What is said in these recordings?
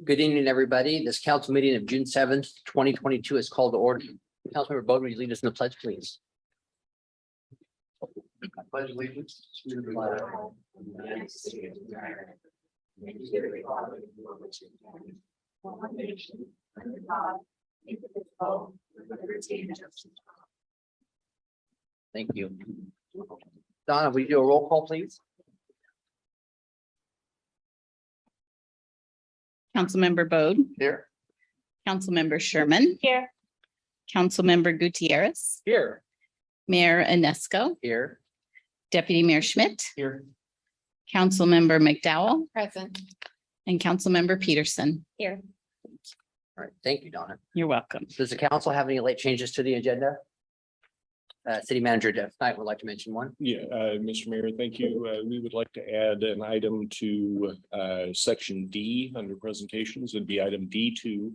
Good evening, everybody. This council meeting of June 7th, 2022 is called to order. Councilmember Bowden, will you lead us in the pledge, please? I pledge allegiance to the flag of the United States of America, and to the republic for which it stands, one nation, under God, indivisible, with liberty and justice. Thank you. Donna, will you do a roll call, please? Councilmember Bode, Here. Councilmember Sherman. Here. Councilmember Gutierrez, Here. Mayor Inesco, Here. Deputy Mayor Schmidt, Here. Councilmember McDowell, Present. and Councilmember Peterson. Here. All right, thank you, Donna. You're welcome. Does the council have any late changes to the agenda? City Manager Jeff Knight would like to mention one. Yeah, Mr. Mayor, thank you. We would like to add an item to section D under presentations. It'd be item D2.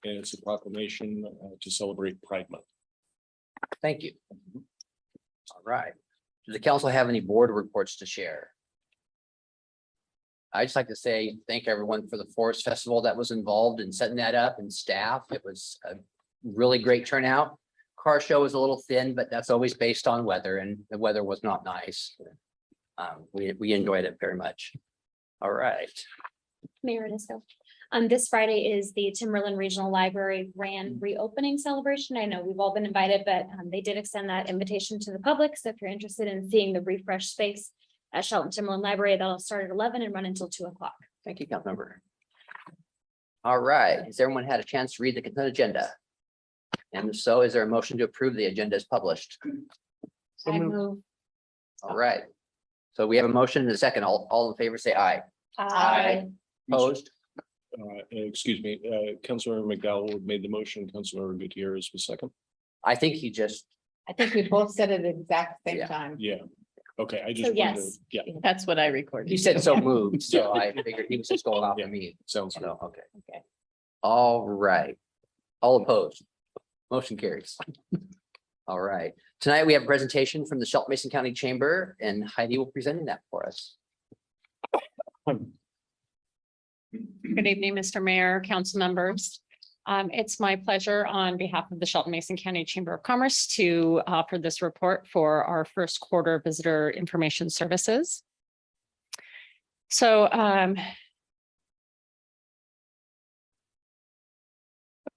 And it's a proclamation to celebrate Pride Month. Thank you. All right. Does the council have any board reports to share? I'd just like to say thank everyone for the Forest Festival that was involved in setting that up, and staff. It was a really great turnout. Car show was a little thin, but that's always based on weather, and the weather was not nice. We enjoyed it very much. All right. Mayor Inesco. This Friday is the Timberland Regional Library grand reopening celebration. I know we've all been invited, but they did extend that invitation to the public. So if you're interested in seeing the refresh space at Shelton Timberland Library, that'll start at 11 and run until 2 o'clock. Thank you, Councilmember. All right. Has everyone had a chance to read the consent agenda? And if so, is there a motion to approve the agenda as published? I move. All right. So we have a motion and a second. All in favor, say aye. Aye. Opposed? Excuse me, Councilmember McDowell made the motion. Councilmember Gutierrez was second. I think he just, I think we both said it at the exact same Yeah. time. Yeah. Okay, I So just wanted to, yes. yeah, That's what I recorded. he said so moved, so I figured he was just going off of me. sounds good. So, okay. Okay. All right. All opposed? Motion carries. All right. Tonight we have a presentation from the Shelton Mason County Chamber, and Heidi will be presenting that for us. Good evening, Mr. Mayor, council members. It's my pleasure on behalf of the Shelton Mason County Chamber of Commerce to offer this report for our first quarter visitor information services. So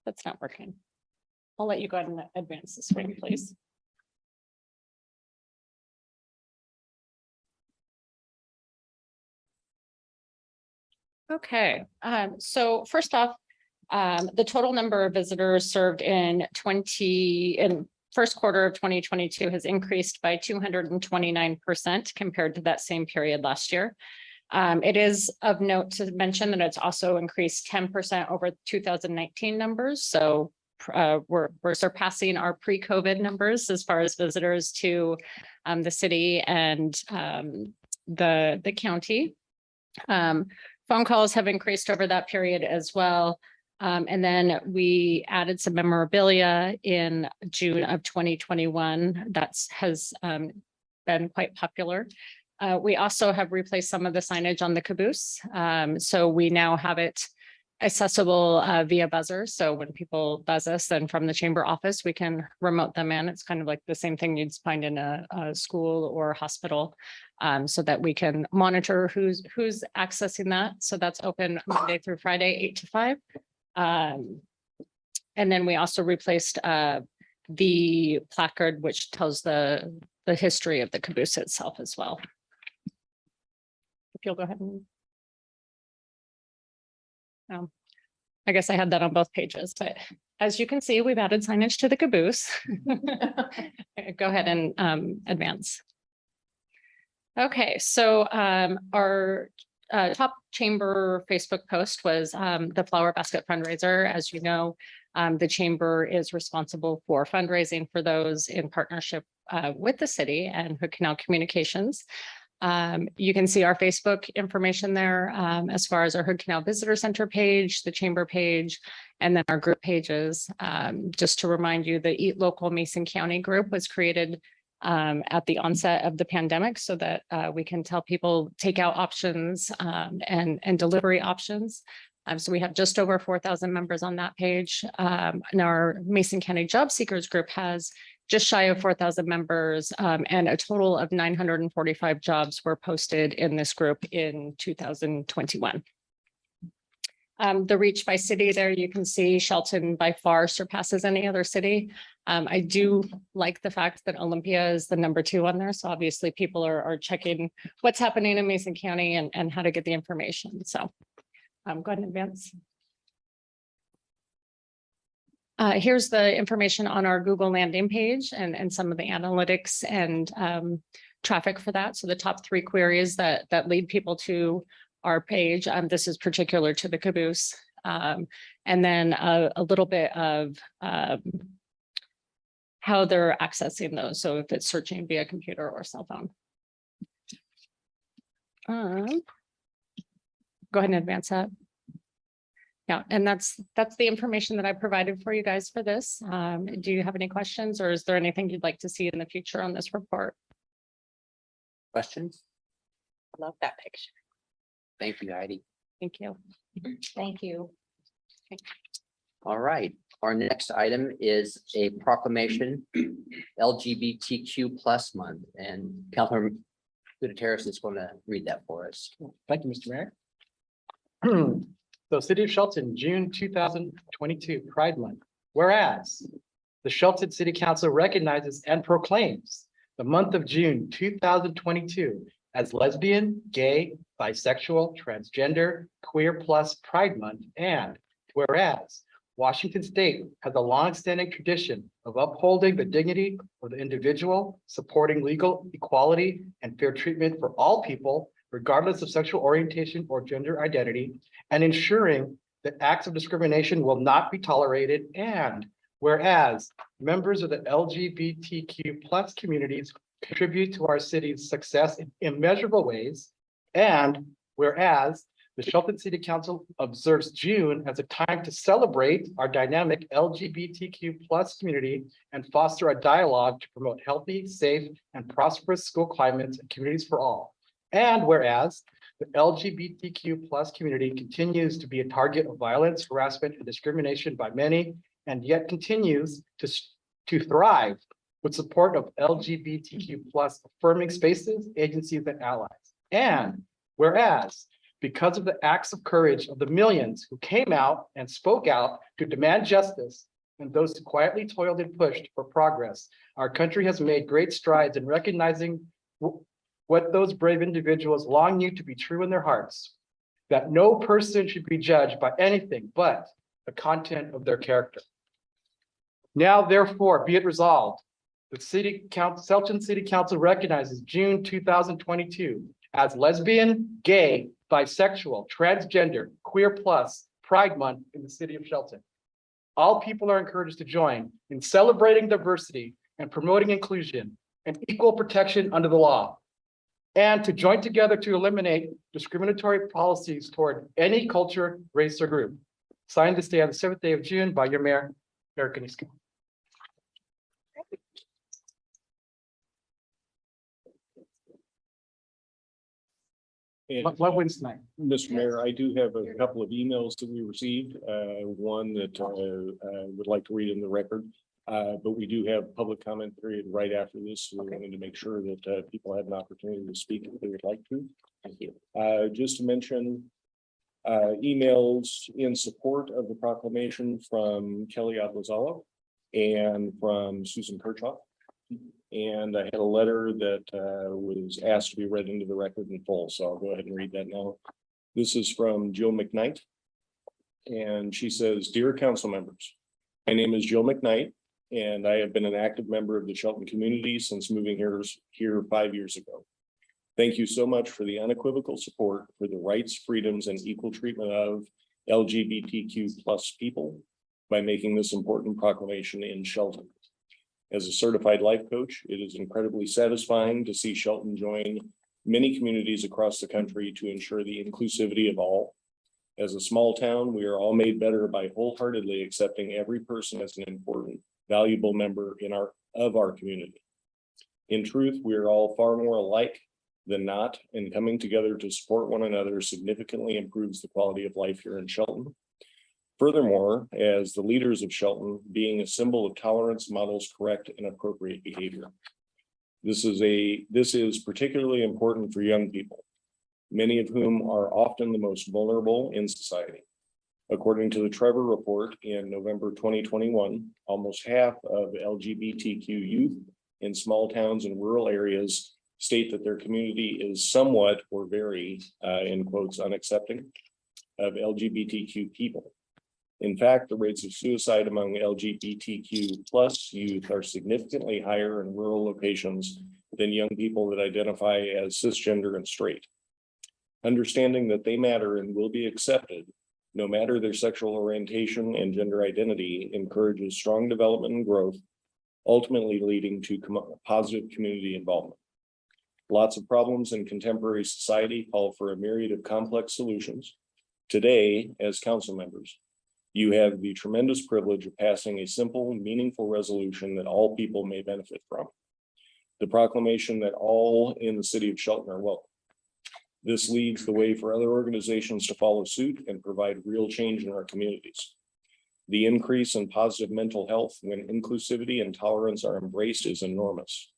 that's not working. I'll let you go ahead and advance the screen, please. Okay, so first off, the total number of visitors served in first quarter of 2022 has increased by 229% compared to that same period last year. It is of note to mention that it's also increased 10% over 2019 numbers. So we're surpassing our pre-COVID numbers as far as visitors to the city and the county. Phone calls have increased over that period as well. And then we added some memorabilia in June of 2021. That has been quite popular. We also have replaced some of the signage on the caboose. So we now have it accessible via buzzer. So when people buzz us, then from the chamber office, we can remote them in. It's kind of like the same thing you'd find in a school or hospital, so that we can monitor who's accessing that. So that's open Monday through Friday, 8 to 5. And then we also replaced the placard, which tells the history of the caboose itself as well. If you'll go ahead and. I guess I had that on both pages, but as you can see, we've added signage to the caboose. Go ahead and advance. Okay, so our top chamber Facebook post was the flower basket fundraiser. As you know, the chamber is responsible for fundraising for those in partnership with the city and Hood Canal Communications. You can see our Facebook information there as far as our Hood Canal Visitor Center page, the chamber page, and then our group pages. Just to remind you, the Eat Local Mason County group was created at the onset of the pandemic so that we can tell people takeout options and delivery options. So we have just over 4,000 members on that page. And our Mason County Job Seekers group has just shy of 4,000 members, and a total of 945 jobs were posted in this group in 2021. The reach by city there, you can see Shelton by far surpasses any other city. I do like the fact that Olympia is the #2 on there. So obviously people are checking what's happening in Mason County and how to get the information. So go ahead and advance. Here's the information on our Google landing page and some of the analytics and traffic for that. So the top 3 queries that lead people to our page. This is particular to the caboose. And then a little bit of how they're accessing those. So if it's searching via computer or cell phone. Go ahead and advance that. Yeah, and that's the information that I provided for you guys for this. Do you have any questions, or is there anything you'd like to see in the future on this report? Questions? Love that picture. Thank you, Heidi. Thank you. Thank you. All right, our next item is a proclamation, LGBTQ plus month, and Councilmember Gutierrez is going to read that for us. Thank you, Mr. Mayor. So City of Shelton, June 2022, Pride Month. Whereas the Shelton City Council recognizes and proclaims the month of June 2022 as lesbian, gay, bisexual, transgender, queer plus Pride Month. And whereas Washington State has a longstanding tradition of upholding the dignity of the individual, supporting legal equality and fair treatment for all people, regardless of sexual orientation or gender identity, and ensuring that acts of discrimination will not be tolerated. And whereas members of the LGBTQ plus communities contribute to our city's success in immeasurable ways. And whereas the Shelton City Council observes June as a time to celebrate our dynamic LGBTQ plus community and foster a dialogue to promote healthy, safe, and prosperous school climates and communities for all. And whereas the LGBTQ plus community continues to be a target of violence, harassment, and discrimination by many, and yet continues to thrive with support of LGBTQ plus affirming spaces, agencies, and allies. And whereas because of the acts of courage of the millions who came out and spoke out to demand justice, and those who quietly toiled and pushed for progress, our country has made great strides in recognizing what those brave individuals long knew to be true in their hearts, that no person should be judged by anything but the content of their character. Now, therefore, be it resolved, the Shelton City Council recognizes June 2022 as lesbian, gay, bisexual, transgender, queer plus Pride Month in the city of Shelton. All people are encouraged to join in celebrating diversity and promoting inclusion and equal protection under the law, and to join together to eliminate discriminatory policies toward any culture, race, or group. Signed this day on the 7th day of June by your mayor, Eric Kaniska. And What wins tonight? Mr. Mayor, I do have a couple of emails that we received, one that I would like to read in the record. But we do have public comment period right after this. So we wanted to make sure that people had an opportunity to speak if they would like to. Thank you. Just to mention emails in support of the proclamation from Kelly Adlazala and from Susan Kirchhoff. And I had a letter that was asked to be read into the record in full. So I'll go ahead and read that now. This is from Jill McKnight. And she says, "Dear council members, my name is Jill McKnight, and I have been an active member of the Shelton community since moving here 5 years ago. Thank you so much for the unequivocal support for the rights, freedoms, and equal treatment of LGBTQ plus people by making this important proclamation in Shelton. As a certified life coach, it is incredibly satisfying to see Shelton join many communities across the country to ensure the inclusivity of all. As a small town, we are all made better by wholeheartedly accepting every person as an important, valuable member of our community. In truth, we are all far more alike than not, and coming together to support one another significantly improves the quality of life here in Shelton. Furthermore, as the leaders of Shelton, being a symbol of tolerance models correct and appropriate behavior. This is particularly important for young people, many of whom are often the most vulnerable in society. According to the Trevor Report in November 2021, almost half of LGBTQ youth in small towns and rural areas state that their community is somewhat or very, in quotes, unaccepting of LGBTQ people. In fact, the rates of suicide among LGBTQ plus youth are significantly higher in rural locations than young people that identify as cisgender and straight. Understanding that they matter and will be accepted, no matter their sexual orientation and gender identity, encourages strong development and growth, ultimately leading to positive community involvement. Lots of problems in contemporary society call for a myriad of complex solutions. Today, as council members, you have the tremendous privilege of passing a simple, meaningful resolution that all people may benefit from. The proclamation that all in the city of Shelton are welcome. This leads the way for other organizations to follow suit and provide real change in our communities. The increase in positive mental health when inclusivity and tolerance are embraced is enormous.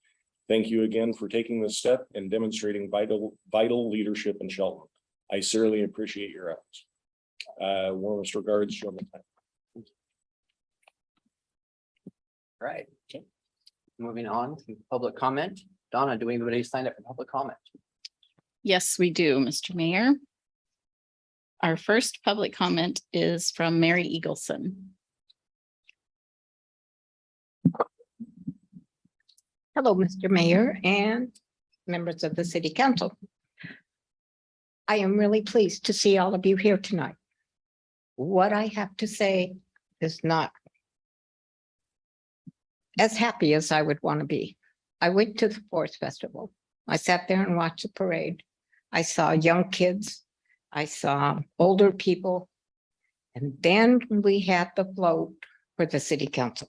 Thank you again for taking this step and demonstrating vital leadership in Shelton. I sincerely appreciate your efforts. Warmest regards, Chairman. Right. Okay. Moving on to public comment. Donna, do anybody sign up for public comment? Yes, we do, Mr. Mayor. Our first public comment is from Mary Eagleson. Hello, Mr. Mayor and members of the City Council. I am really pleased to see all of you here tonight. What I have to say is not as happy as I would want to be. I went to the Forest Festival. I sat there and watched the parade. I saw young kids. I saw older people. And then we had the float for the City Council.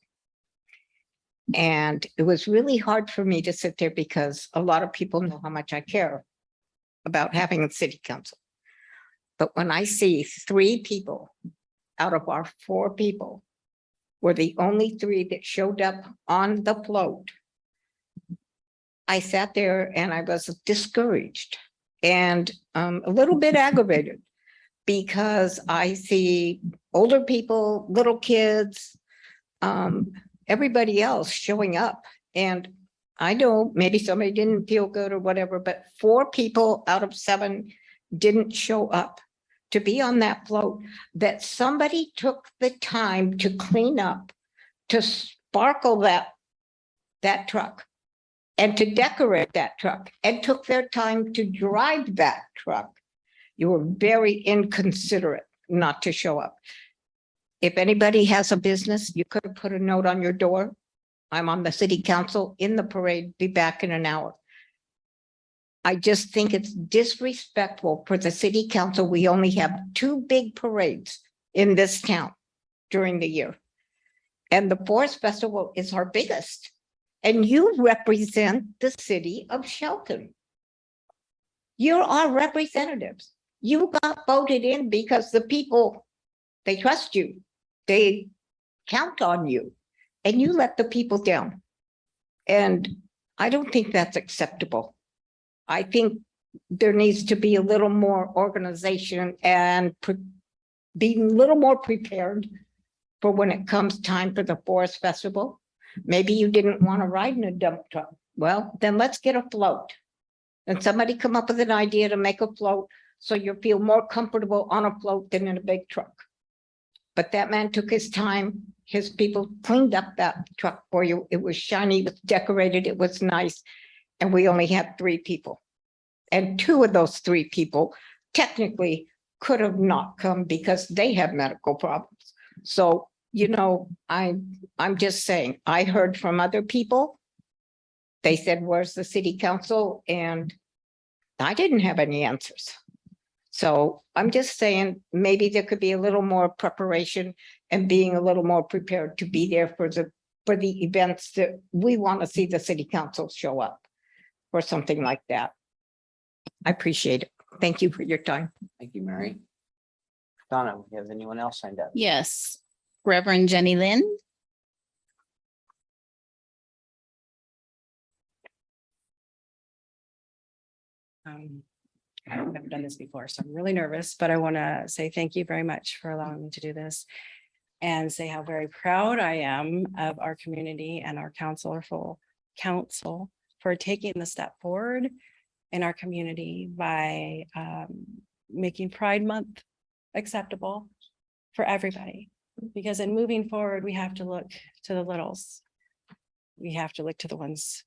And it was really hard for me to sit there because a lot of people know how much I care about having a City Council. But when I see 3 people out of our 4 people were the only 3 that showed up on the float, I sat there and I was discouraged and a little bit aggravated because I see older people, little kids, everybody else showing up. And I know maybe somebody didn't feel good or whatever, but 4 people out of 7 didn't show up to be on that float, that somebody took the time to clean up, to sparkle that truck and to decorate that truck and took their time to drive that truck. You were very inconsiderate not to show up. If anybody has a business, you could have put a note on your door. I'm on the City Council in the parade, be back in an hour. I just think it's disrespectful for the City Council. We only have 2 big parades in this town during the year. And the Forest Festival is our biggest. And you represent the city of Shelton. You're our representatives. You got voted in because the people, they trust you. They count on you. And you let the people down. And I don't think that's acceptable. I think there needs to be a little more organization and be a little more prepared for when it comes time for the Forest Festival. Maybe you didn't want to ride in a dump truck. Well, then let's get a float. And somebody come up with an idea to make a float so you feel more comfortable on a float than in a big truck. But that man took his time. His people cleaned up that truck for you. It was shiny, it was decorated, it was nice. And we only had 3 people. And 2 of those 3 people technically could have not come because they have medical problems. So, you know, I'm just saying, I heard from other people. They said, where's the City Council? And I didn't have any answers. So I'm just saying, maybe there could be a little more preparation and being a little more prepared to be there for the events that we want to see the City Council show up or something like that. I appreciate it. Thank you for your time. Thank you, Mary. Donna, we have anyone else signed up? Yes, Reverend Jenny Lynn. I've never done this before, so I'm really nervous, but I want to say thank you very much for allowing me to do this. And say how very proud I am of our community and our council for taking the step forward in our community by making Pride Month acceptable for everybody. Because in moving forward, we have to look to the littles. We have to look to the ones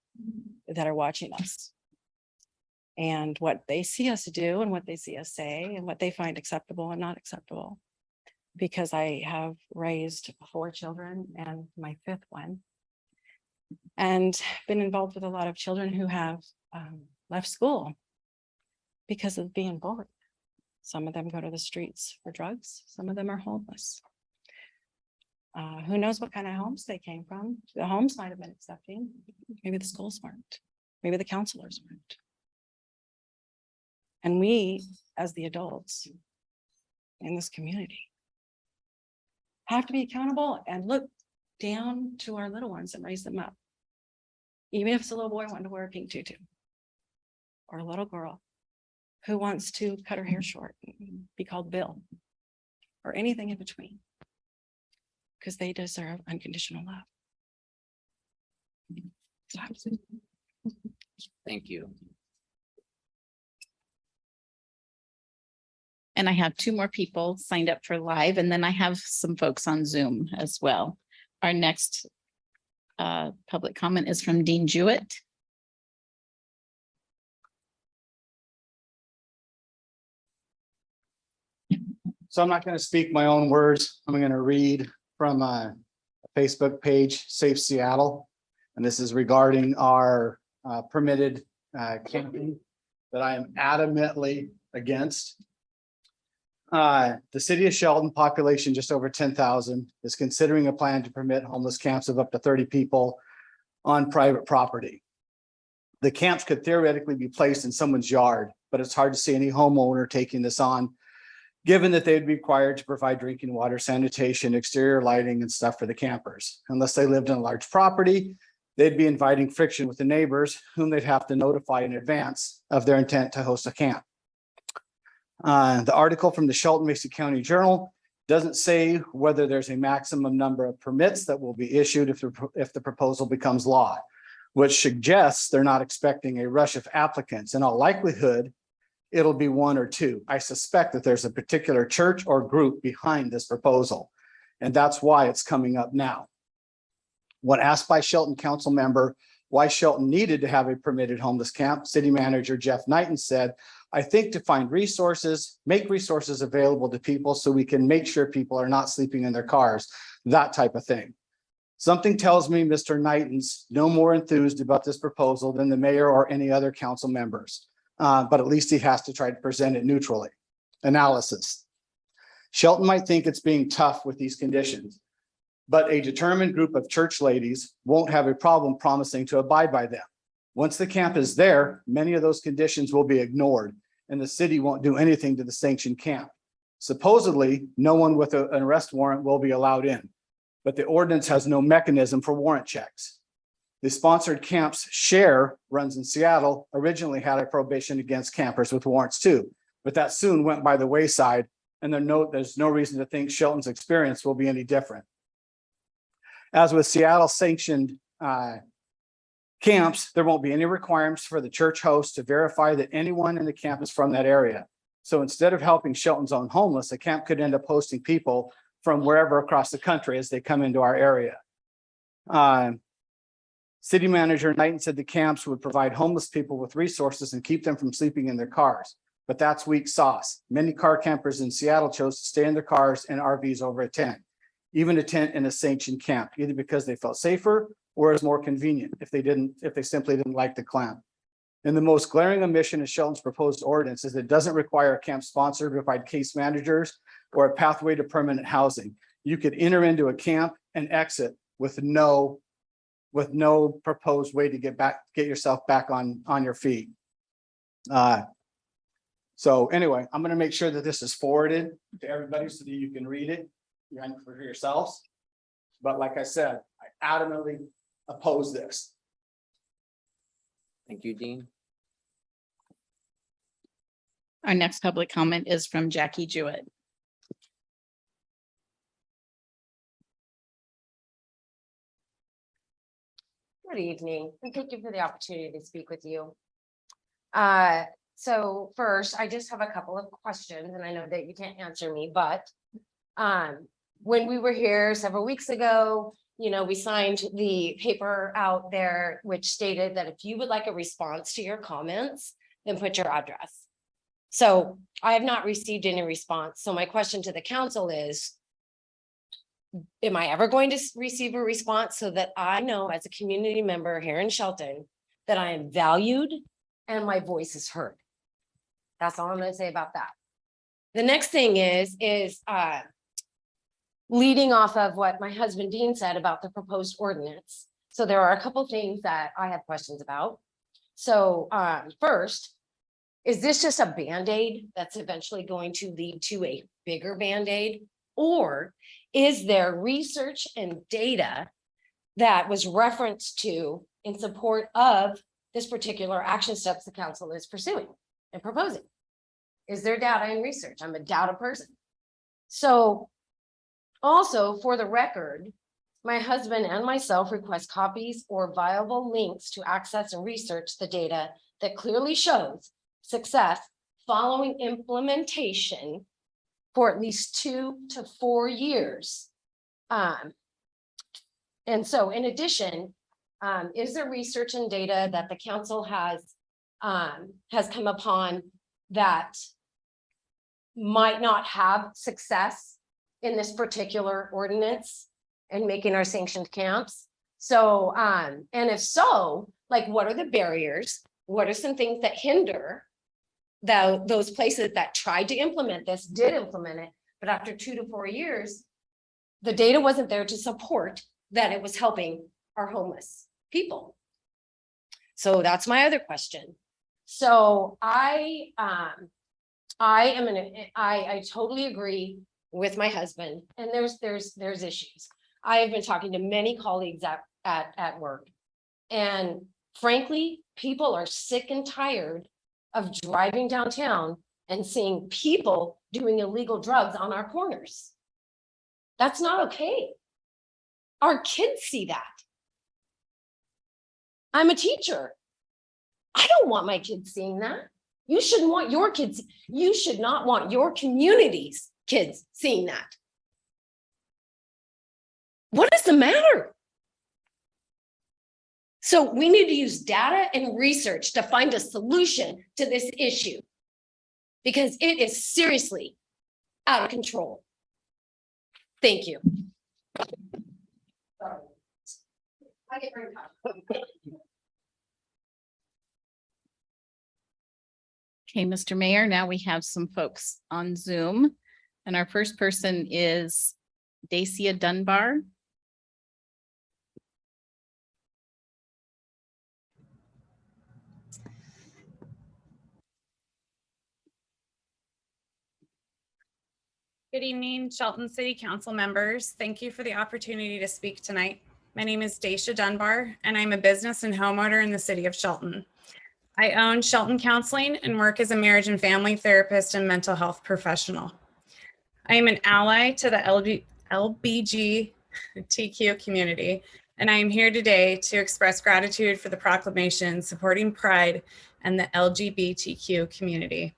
that are watching us. And what they see us do and what they see us say and what they find acceptable and not acceptable. Because I have raised 4 children and my 5th one. And been involved with a lot of children who have left school because of being bullied. Some of them go to the streets for drugs. Some of them are homeless. Who knows what kind of homes they came from? The homes might have been accepting. Maybe the schools weren't. Maybe the counselors weren't. And we, as the adults in this community, have to be accountable and look down to our little ones and raise them up. Even if it's a little boy wanting to wear a pink tutu, or a little girl who wants to cut her hair short and be called Bill, or anything in between, because they deserve unconditional love. Thank you. And I have 2 more people signed up for live, and then I have some folks on Zoom as well. Our next public comment is from Dean Jewett. So I'm not going to speak my own words. I'm going to read from a Facebook page, Safe Seattle. And this is regarding our permitted camping that I am adamantly against. The city of Shelton, population just over 10,000, is considering a plan to permit homeless camps of up to 30 people on private property. The camps could theoretically be placed in someone's yard, but it's hard to see any homeowner taking this on, given that they'd be required to provide drinking water, sanitation, exterior lighting, and stuff for the campers. Unless they lived on a large property, they'd be inviting friction with the neighbors, whom they'd have to notify in advance of their intent to host a camp. The article from the Shelton-Mason County Journal doesn't say whether there's a maximum number of permits that will be issued if the proposal becomes law, which suggests they're not expecting a rush of applicants. In all likelihood, it'll be 1 or 2. I suspect that there's a particular church or group behind this proposal, and that's why it's coming up now. When asked by Shelton council member why Shelton needed to have a permitted homeless camp, city manager Jeff Knighton said, "I think to find resources, make resources available to people so we can make sure people are not sleeping in their cars," that type of thing. Something tells me Mr. Knighton's no more enthused about this proposal than the mayor or any other council members. But at least he has to try to present it neutrally. Analysis. Shelton might think it's being tough with these conditions, but a determined group of church ladies won't have a problem promising to abide by them. Once the camp is there, many of those conditions will be ignored, and the city won't do anything to the sanctioned camp. Supposedly, no one with an arrest warrant will be allowed in, but the ordinance has no mechanism for warrant checks. The sponsored camps Share runs in Seattle originally had a prohibition against campers with warrants too, but that soon went by the wayside, and there's no reason to think Shelton's experience will be any different. As with Seattle sanctioned camps, there won't be any requirements for the church host to verify that anyone in the camp is from that area. So instead of helping Shelton's own homeless, a camp could end up hosting people from wherever across the country as they come into our area. City manager Knighton said the camps would provide homeless people with resources and keep them from sleeping in their cars. But that's weak sauce. Many car campers in Seattle chose to stay in their cars and RVs over a tent, even a tent in a sanctioned camp, either because they felt safer or it was more convenient if they simply didn't like the climate. And the most glaring omission of Shelton's proposed ordinance is that it doesn't require a camp sponsor to provide case managers or a pathway to permanent housing. You could enter into a camp and exit with no proposed way to get yourself back on your feet. So anyway, I'm gonna make sure that this is forwarded to everybody so that you can read it for yourselves. But like I said, I adamantly oppose this. Thank you, Dean. Our next public comment is from Jackie Jewett. Good evening, and thank you for the opportunity to speak with you. So first, I just have a couple of questions, and I know that you can't answer me, but when we were here several weeks ago, you know, we signed the paper out there which stated that if you would like a response to your comments, then put your address. So I have not received any response. So my question to the council is, am I ever going to receive a response so that I know as a community member here in Shelton that I am valued and my voice is heard? That's all I'm going to say about that. The next thing is leading off of what my husband Dean said about the proposed ordinance. So there are a couple things that I have questions about. So first, is this just a Band-Aid that's eventually going to lead to a bigger Band-Aid? Or is there research and data that was referenced to in support of this particular action steps the council is pursuing and proposing? Is there data and research? I'm a data person. So also, for the record, my husband and myself request copies or viable links to access and research the data that clearly shows success following implementation for at least 2 to 4 years. And so in addition, is there research and data that the council has come upon that might not have success in this particular ordinance and making our sanctioned camps? So, and if so, like, what are the barriers? What are some things that hinder those places that tried to implement this, did implement it, but after 2 to 4 years, the data wasn't there to support that it was helping our homeless people? So that's my other question. So I totally agree with my husband, and there's issues. I have been talking to many colleagues at work, and frankly, people are sick and tired of driving downtown and seeing people doing illegal drugs on our corners. That's not okay. Our kids see that. I'm a teacher. I don't want my kids seeing that. You shouldn't want your kids, you should not want your community's kids seeing that. What is the matter? So we need to use data and research to find a solution to this issue, because it is seriously out of control. Thank you. Sorry. I get very tired. Okay, Mr. Mayor, now we have some folks on Zoom. And our first person is Dacia Dunbar. Good evening, Shelton City Council members. Thank you for the opportunity to speak tonight. My name is Dacia Dunbar, and I'm a business and homeowner in the city of Shelton. I own Shelton Counseling and work as a marriage and family therapist and mental health professional. I am an ally to the LGBTQ community, and I am here today to express gratitude for the proclamation supporting Pride and the LGBTQ community.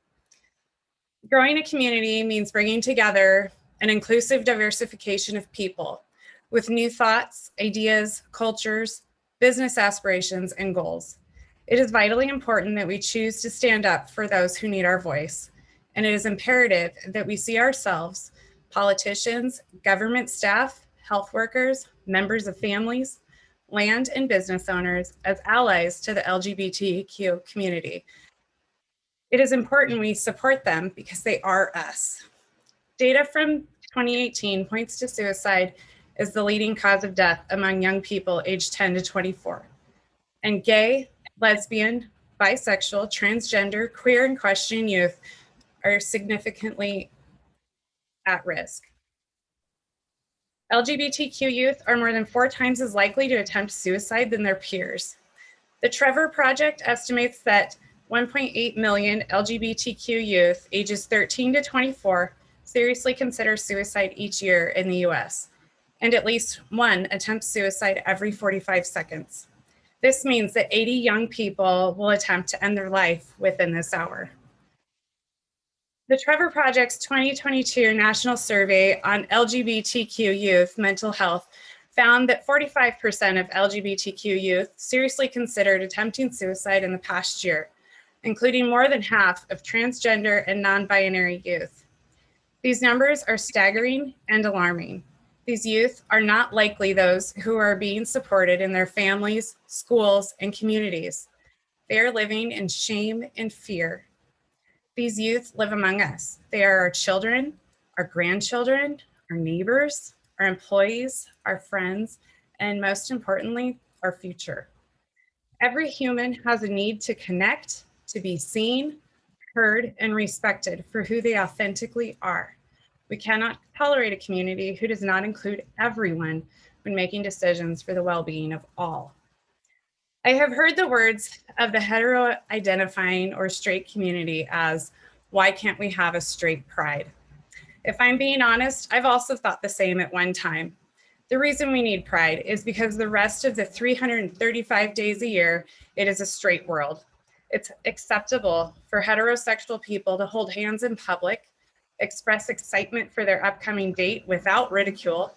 Growing a community means bringing together an inclusive diversification of people with new thoughts, ideas, cultures, business aspirations, and goals. It is vitally important that we choose to stand up for those who need our voice, and it is imperative that we see ourselves, politicians, government staff, health workers, members of families, land and business owners as allies to the LGBTQ community. It is important we support them because they are us. Data from 2018 points to suicide as the leading cause of death among young people aged 10 to 24. And gay, lesbian, bisexual, transgender, queer, and questioning youth are significantly at risk. LGBTQ youth are more than 4 times as likely to attempt suicide than their peers. The Trevor Project estimates that 1.8 million LGBTQ youth ages 13 to 24 seriously consider suicide each year in the US, and at least one attempts suicide every 45 seconds. This means that 80 young people will attempt to end their life within this hour. The Trevor Project's 2022 National Survey on LGBTQ youth mental health found that 45% of LGBTQ youth seriously considered attempting suicide in the past year, including more than half of transgender and non-binary youth. These numbers are staggering and alarming. These youth are not likely those who are being supported in their families, schools, and communities. They are living in shame and fear. These youth live among us. They are our children, our grandchildren, our neighbors, our employees, our friends, and most importantly, our future. Every human has a need to connect, to be seen, heard, and respected for who they authentically are. We cannot tolerate a community who does not include everyone when making decisions for the well-being of all. I have heard the words of the hetero-identifying or straight community as, why can't we have a straight pride? If I'm being honest, I've also thought the same at one time. The reason we need pride is because the rest of the 335 days a year, it is a straight world. It's acceptable for heterosexual people to hold hands in public, express excitement for their upcoming date without ridicule,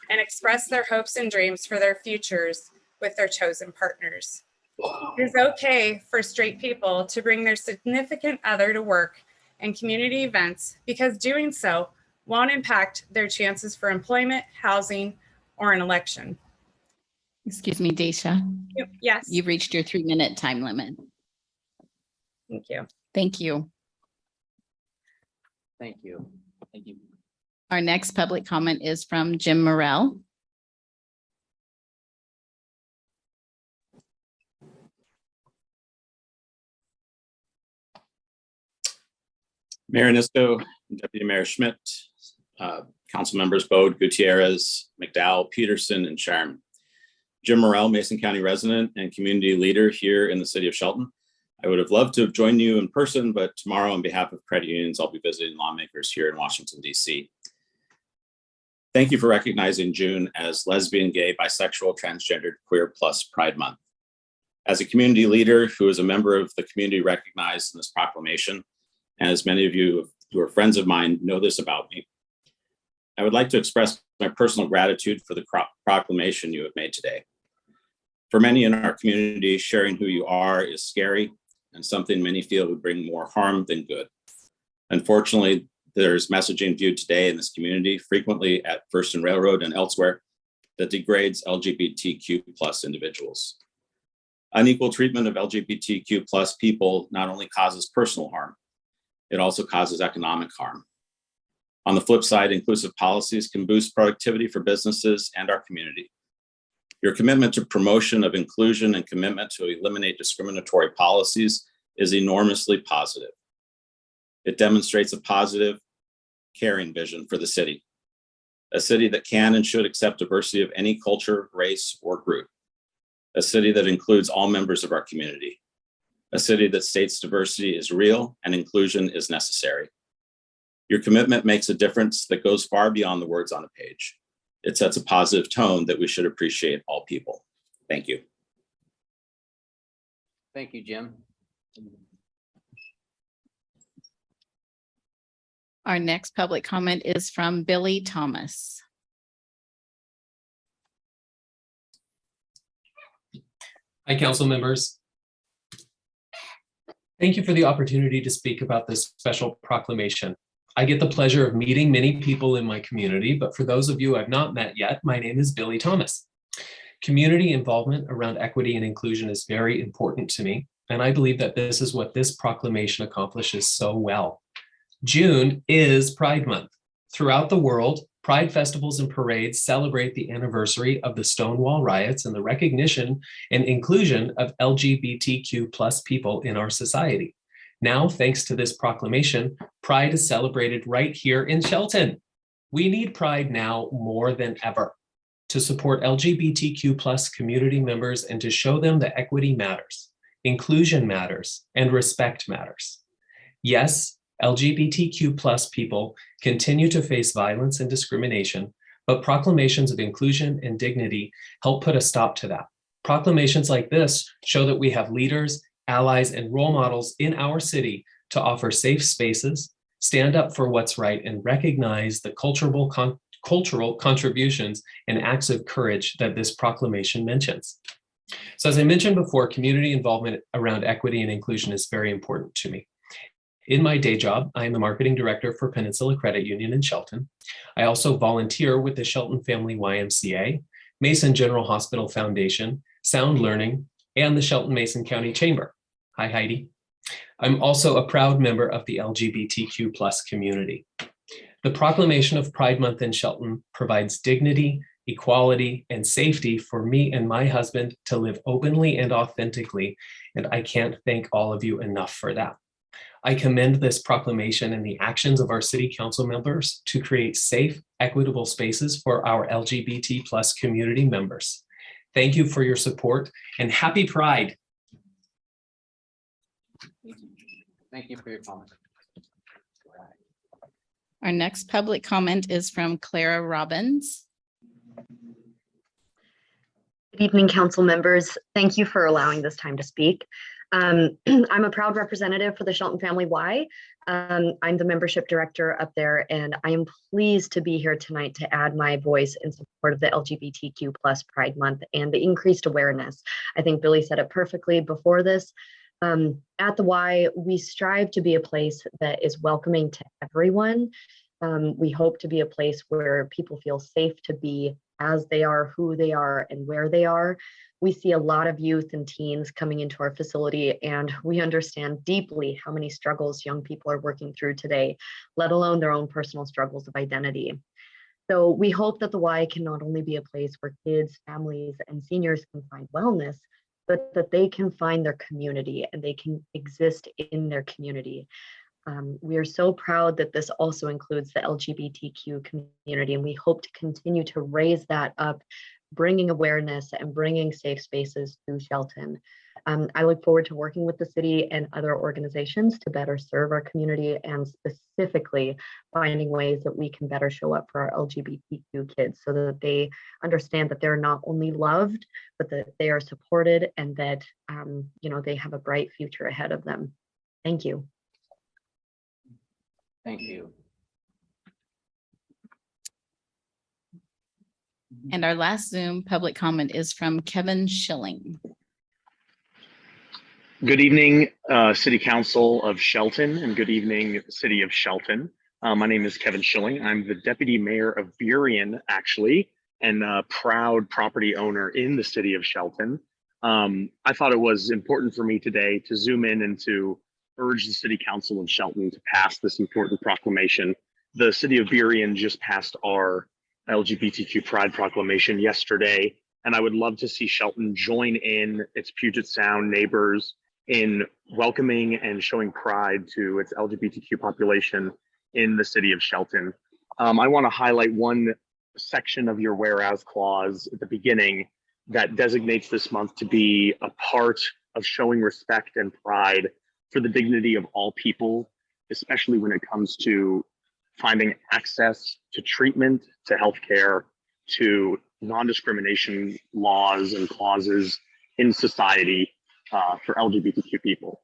and express their hopes and dreams for their futures with their chosen partners. It is okay for straight people to bring their significant other to work and community events because doing so won't impact their chances for employment, housing, or an election. Excuse me, Daisha, Yes, you've reached your 3-minute time limit. thank you. Thank you. Thank you. Thank you. Our next public comment is from Jim Morrell. Mayor Nisco, Deputy Mayor Schmidt, council members Bode, Gutierrez, McDowell, Peterson, and Sharm. Jim Morrell, Mason County resident and community leader here in the city of Shelton. I would have loved to have joined you in person, but tomorrow on behalf of credit unions, I'll be visiting lawmakers here in Washington, D.C. Thank you for recognizing June as Lesbian, Gay, Bisexual, Transgendered, Queer Plus Pride Month. As a community leader who is a member of the community recognized in this proclamation, and as many of you who are friends of mine know this about me, I would like to express my personal gratitude for the proclamation you have made today. For many in our community, sharing who you are is scary and something many feel would bring more harm than good. Unfortunately, there's messaging viewed today in this community, frequently at First and Railroad and elsewhere, that degrades LGBTQ plus individuals. Unequal treatment of LGBTQ plus people not only causes personal harm, it also causes economic harm. On the flip side, inclusive policies can boost productivity for businesses and our community. Your commitment to promotion of inclusion and commitment to eliminate discriminatory policies is enormously positive. It demonstrates a positive, caring vision for the city, a city that can and should accept diversity of any culture, race, or group, a city that includes all members of our community, a city that states diversity is real and inclusion is necessary. Your commitment makes a difference that goes far beyond the words on a page. It sets a positive tone that we should appreciate all people. Thank you. Thank you, Jim. Our next public comment is from Billy Thomas. Hi, council members. Thank you for the opportunity to speak about this special proclamation. I get the pleasure of meeting many people in my community, but for those of you I've not met yet, my name is Billy Thomas. Community involvement around equity and inclusion is very important to me, and I believe that this is what this proclamation accomplishes so well. June is Pride Month. Throughout the world, Pride festivals and parades celebrate the anniversary of the Stonewall riots and the recognition and inclusion of LGBTQ plus people in our society. Now, thanks to this proclamation, Pride is celebrated right here in Shelton. We need Pride now more than ever to support LGBTQ+ community members and to show them that equity matters, inclusion matters, and respect matters. Yes, LGBTQ+ people continue to face violence and discrimination, but proclamations of inclusion and dignity help put a stop to that. Proclamations like this show that we have leaders, allies, and role models in our city to offer safe spaces, stand up for what's right, and recognize the cultural contributions and acts of courage that this proclamation mentions. So as I mentioned before, community involvement around equity and inclusion is very important to me. In my day job, I am the marketing director for Peninsula Credit Union in Shelton. I also volunteer with the Shelton Family YMCA, Mason General Hospital Foundation, Sound Learning, and the Shelton Mason County Chamber. Hi, Heidi. I'm also a proud member of the LGBTQ+ community. The proclamation of Pride Month in Shelton provides dignity, equality, and safety for me and my husband to live openly and authentically, and I can't thank all of you enough for that. I commend this proclamation and the actions of our city council members to create safe, equitable spaces for our LGBT+ community members. Thank you for your support and happy Pride. Thank you for your comment. Our next public comment is from Clara Robbins. Good evening, council members. Thank you for allowing this time to speak. I'm a proud representative for the Shelton Family Y. I'm the membership director up there, and I am pleased to be here tonight to add my voice in support of the LGBTQ+ Pride Month and the increased awareness. I think Billy said it perfectly before this. At the Y, we strive to be a place that is welcoming to everyone. We hope to be a place where people feel safe to be as they are, who they are, and where they are. We see a lot of youth and teens coming into our facility, and we understand deeply how many struggles young people are working through today, let alone their own personal struggles of identity. So we hope that the Y can not only be a place where kids, families, and seniors can find wellness, but that they can find their community and they can exist in their community. We are so proud that this also includes the LGBTQ community, and we hope to continue to raise that up, bringing awareness and bringing safe spaces to Shelton. I look forward to working with the city and other organizations to better serve our community and specifically finding ways that we can better show up for our LGBTQ kids so that they understand that they're not only loved, but that they are supported and that they have a bright future ahead of them. Thank you. Thank you. And our last Zoom public comment is from Kevin Schilling. Good evening, City Council of Shelton, and good evening, City of Shelton. My name is Kevin Schilling. I'm the Deputy Mayor of Burien, actually, and a proud property owner in the City of Shelton. I thought it was important for me today to zoom in and to urge the City Council of Shelton to pass this important proclamation. The City of Burien just passed our LGBTQ Pride Proclamation yesterday, and I would love to see Shelton join in its Puget Sound neighbors in welcoming and showing pride to its LGBTQ population in the City of Shelton. I want to highlight one section of your whereas clause at the beginning that designates this month to be a part of showing respect and pride for the dignity of all people, especially when it comes to finding access to treatment, to healthcare, to non-discrimination laws and clauses in society for LGBTQ people.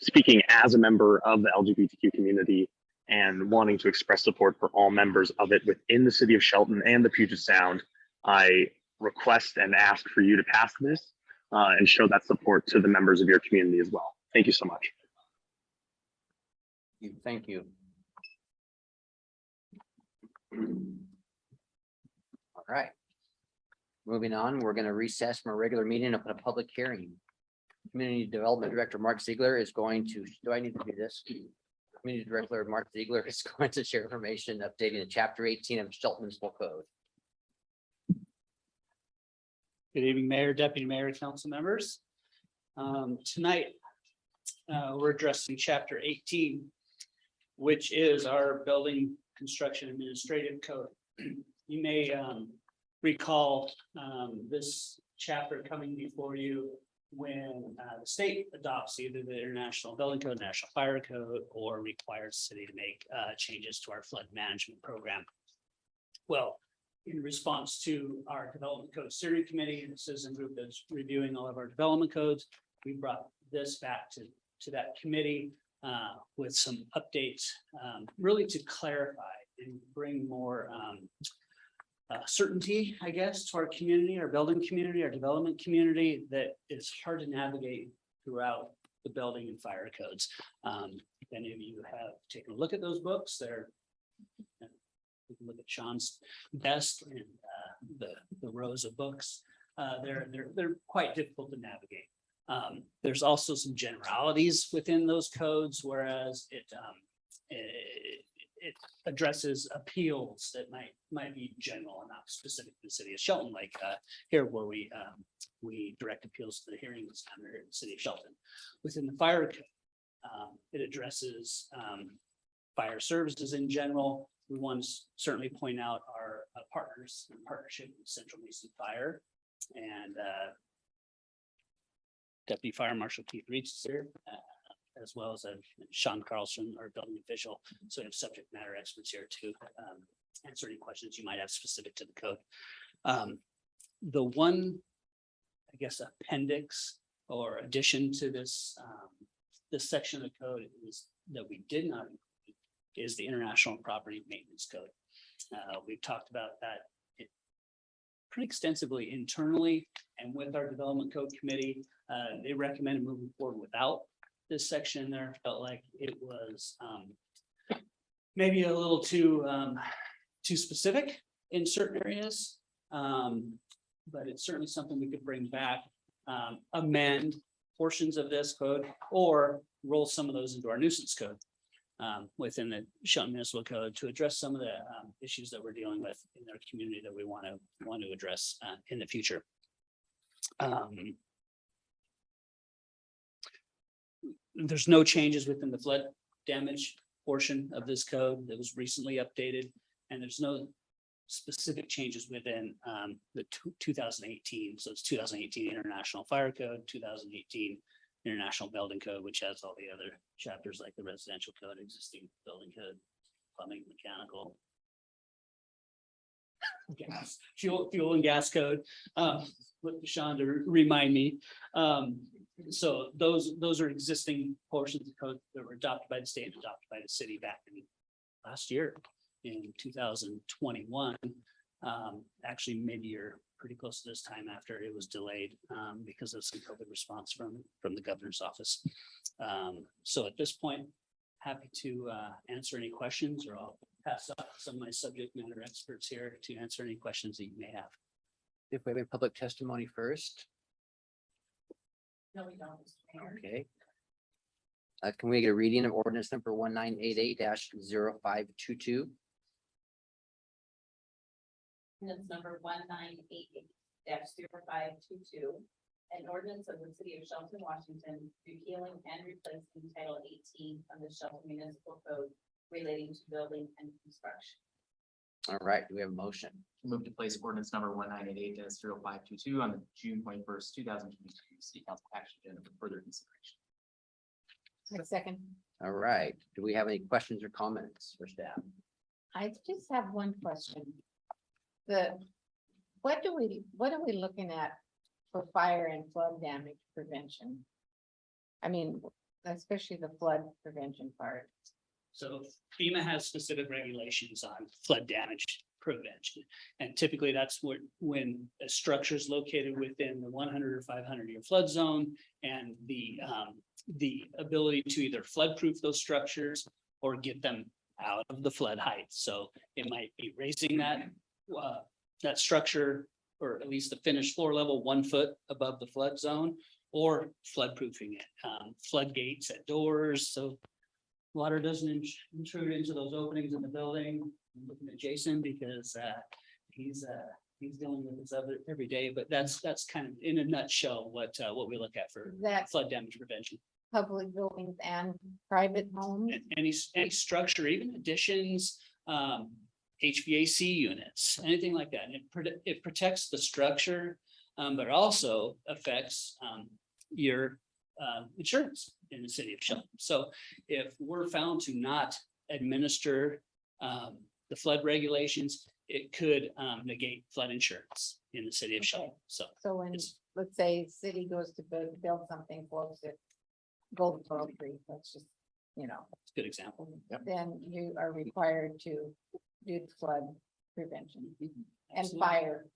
Speaking as a member of the LGBTQ community and wanting to express support for all members of it within the City of Shelton and the Puget Sound, I request and ask for you to pass this and show that support to the members of your community as well. Thank you so much. Thank you. All right. Moving on, we're going to recess from our regular meeting and open a public hearing. Community Development Director Mark Ziegler is going to, do I need to do this? Community Director Mark Ziegler is going to share information updating the Chapter 18 of Shelton Municipal Code. Good evening, Mayor, Deputy Mayor, Council members. Tonight, we're addressing chapter 18, which is our building construction administrative code. You may recall this chapter coming before you when the state adopts either the International Building Code, National Fire Code, or requires the city to make changes to our flood management program. Well, in response to our Development Code Steering Committee, the citizen group that's reviewing all of our development codes, we brought this back to that committee with some updates, really to clarify and bring more certainty, I guess, to our community, our building community, our development community, that is hard to navigate throughout the building and fire codes. If any of you have taken a look at those books, you can look at Sean's desk and the rows of books. They're quite difficult to navigate. There's also some generalities within those codes, whereas it addresses appeals that might be general and not specific to the city of Shelton, like here where we direct appeals to the hearings under the city of Shelton. Within the fire code, it addresses fire services in general. We want to certainly point out our partners in partnership with Central Mason Fire, and Deputy Fire Marshal Keith Reach is here, as well as Sean Carlson, our building official. So we have subject matter experts here to answer any questions you might have specific to the code. The one, I guess, appendix or addition to this this section of the code is that we did not include is the International Property Maintenance Code. We've talked about that pretty extensively internally and with our Development Code Committee. They recommended moving forward without this section there. Felt like it was maybe a little too specific in certain areas, but it's certainly something we could bring back, amend portions of this code, or roll some of those into our nuisance code within the Shelton Municipal Code to address some of the issues that we're dealing with in our community that we want to address in the future. There's no changes within the flood damage portion of this code that was recently updated, and there's no specific changes within the 2018. So it's 2018 International Fire Code, 2018 International Building Code, which has all the other chapters like the residential code, existing building code, plumbing, mechanical, gas, fuel and gas code. With Sean to remind me. So those are existing portions of code that were adopted by the state and adopted by the city back in last year in 2021. Actually, mid-year, pretty close to this time after it was delayed because of some COVID response from the governor's office. So at this point, happy to answer any questions, or I'll pass off some of my subject matter experts here to answer any questions that you may have. If we have a public testimony first, No, we don't. okay. Can we get a reading of ordinance number 1988-0522? Ordinance number 1988-0522. An ordinance of the city of Shelton, Washington, repealing and replacing Title 18 of the Shelton Municipal Code relating to building and construction. All right, do we have a motion? Move to place ordinance number 1988-0522 on the June 21st, 2022 city council action agenda for further consideration. Second. All right, do we have any questions or comments for staff? I just have one question. What are we looking at for fire and flood damage prevention? I mean, especially the flood prevention part. So FEMA has specific regulations on flood damage prevention. And typically that's when a structure is located within the 100 or 500 year flood zone, and the ability to either flood proof those structures or get them out of the flood height. So it might be raising that structure, or at least the finished floor level 1 foot above the flood zone, or flood proofing it, floodgates at doors. So water doesn't intrude into those openings in the building. I'm looking at Jason because he's dealing with this every day, but that's kind of in a nutshell what we look at for That flood damage prevention. public buildings and private homes? Any structure, even additions, HVAC units, anything like that. And it protects the structure, but also affects your insurance in the city of Shelton. So if we're found to not administer the flood regulations, it could negate flood insurance in the city of Shelton. So So when, let's say, city goes to build something close to Golden Pearl Creek, that's just, it's a good example. then you are required to do the flood prevention and Absolutely. fire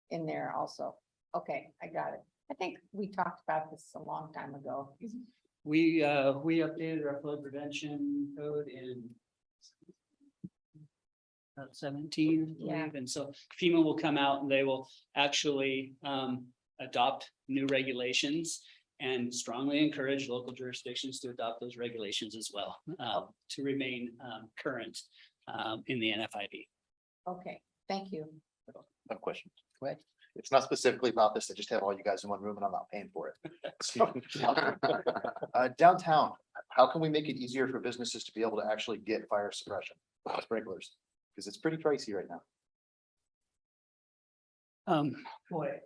in there also. Okay, I got it. I think we talked about this a long time ago. We updated our flood prevention code in 17, I Yeah. believe. And so FEMA will come out and they will actually adopt new regulations and strongly encourage local jurisdictions to adopt those regulations as well, to remain current in the NFIP. Okay, thank you. I have a question. Go ahead. It's not specifically about this. I just have all you guys in one room and I'm not paying for it. So, downtown, how can we make it easier for businesses to be able to actually get fire suppression sprinklers? Because it's pretty pricey right now. Boy.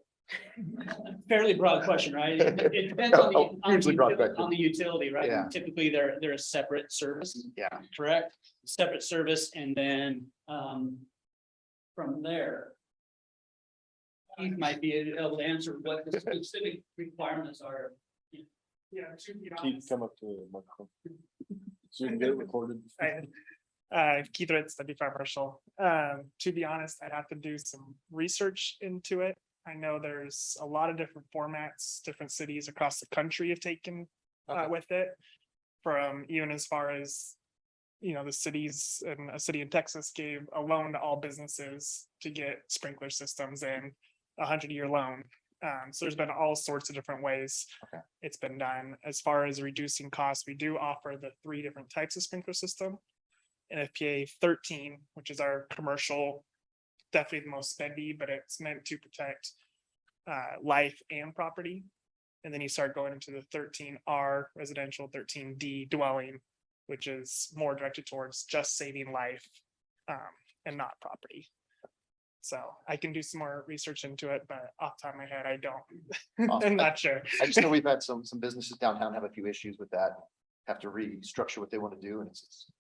Fairly broad question, right? It depends on Hugely broad question. on the utility, right? Yeah. Typically, they're a separate service. Yeah. Correct? Separate service, and then from there, Keith might be able to answer what the specific requirements are. Can you come up to the microphone? So you can get it recorded. Keith Ritz, Deputy Fire Marshal. To be honest, I'd have to do some research into it. I know there's a lot of different formats, different cities across the country have taken with it. From even as far as, the cities and a city in Texas gave a loan to all businesses to get sprinkler systems in a 100-year loan. So there's been all sorts of different ways it's been done. As far as reducing costs, we do offer the 3 different types of sprinkler system. NFPA 13, which is our commercial, definitely the most spendy, but it's meant to protect life and property. And then you start going into the 13R residential, 13D dwelling, which is more directed towards just saving life and not property. So I can do some more research into it, but off the top of my head, I don't. Awesome. I'm not sure. I just know we've had some businesses downtown have a few issues with that, have to restructure what they want to do, and it's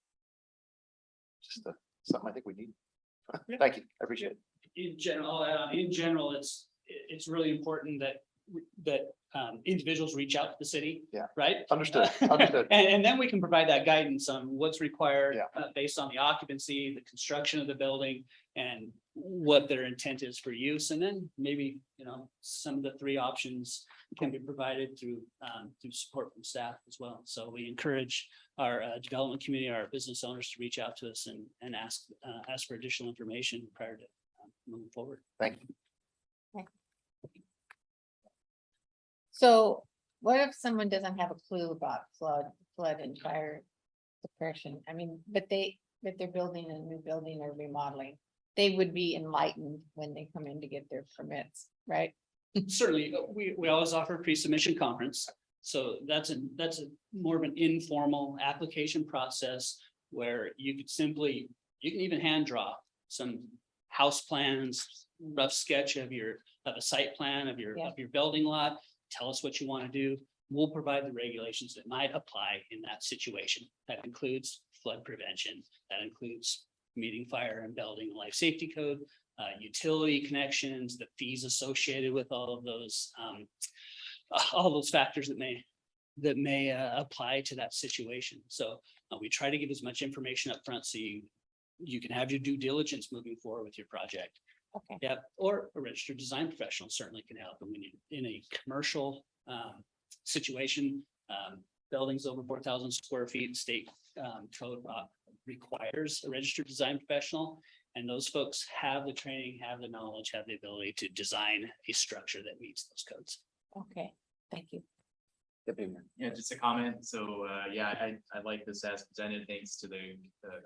just something I think we need. Thank you. I appreciate it. In general, it's really important that individuals reach out to the city. Yeah. Right? Understood. Understood. And then we can provide that guidance on what's required based on the occupancy, the construction of the building, and what their intent is for use. And then maybe, some of the 3 options can be provided through support from staff as well. So we encourage our development community, our business owners to reach out to us and ask for additional information prior to moving forward. Thank you. So what if someone doesn't have a clue about flood and fire suppression? I mean, but they're building a new building or remodeling. They would be enlightened when they come in to get their permits, right? Certainly, we always offer a pre-submission conference. So that's a more of an informal application process where you can even hand draw some house plans, rough sketch of a site plan of your building lot. Tell us what you want to do. We'll provide the regulations that might apply in that situation. That includes flood prevention. That includes meeting fire and building life safety code, utility connections, the fees associated with all those factors that may apply to that situation. So we try to give as much information up front so you can have your due diligence moving forward with your project. Okay. Yeah, or a registered design professional certainly can help. And when you're in a commercial situation, buildings over 4,000 square feet, state code requires a registered design professional. And those folks have the training, have the knowledge, have the ability to design a structure that meets those codes. Okay, thank you. Yeah, just a comment. So, I like this as presented. Thanks to the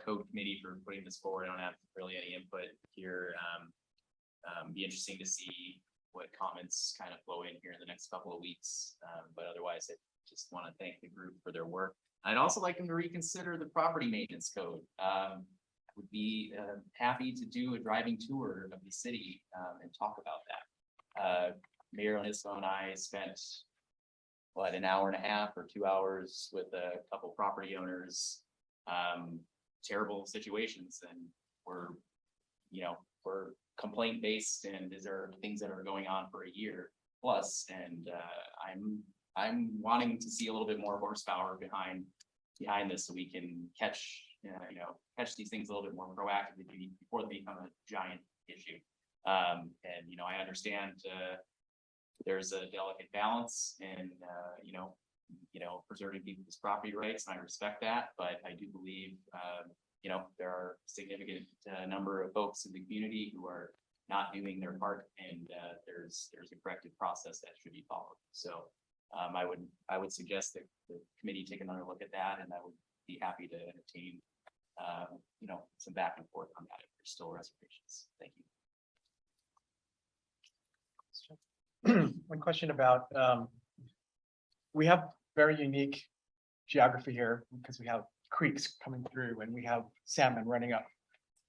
code committee for putting this forward. I don't have really any input here. Be interesting to see what comments kind of flow in here in the next couple of weeks. But otherwise, I just want to thank the group for their work. I'd also like them to reconsider the property maintenance code. I would be happy to do a driving tour of the city and talk about that. Mayor Onisco and I spent an hour and a half or 2 hours with a couple property owners. Terrible situations, and we're complaint based, and these are things that are going on for a year plus. And I'm wanting to see a little bit more horsepower behind this, so we can catch these things a little bit more proactively before they become a giant issue. And I understand there's a delicate balance in preserving people's property rights, and I respect that, but I do believe there are significant number of folks in the community who are not doing their part, and there's a corrective process that should be followed. So I would suggest that the committee take another look at that, and I would be happy to entertain some back and forth on that if there's still reservations. Thank you. One question about, we have very unique geography here because we have creeks coming through and we have salmon running up.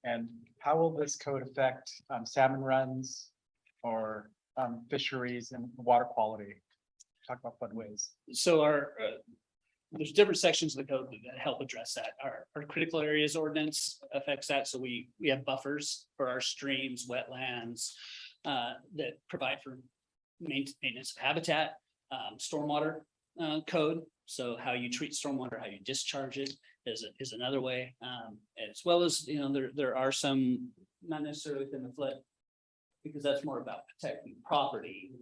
And how will this code affect salmon runs or fisheries and water quality? Talk about floodways. So there's different sections of the code that help address that. Our critical areas ordinance affects that. So we have buffers for our streams, wetlands, that provide for maintenance of habitat, stormwater code. So how you treat stormwater, how you discharge it is another way. As well as, there are some, not necessarily within the flood, because that's more about protecting property.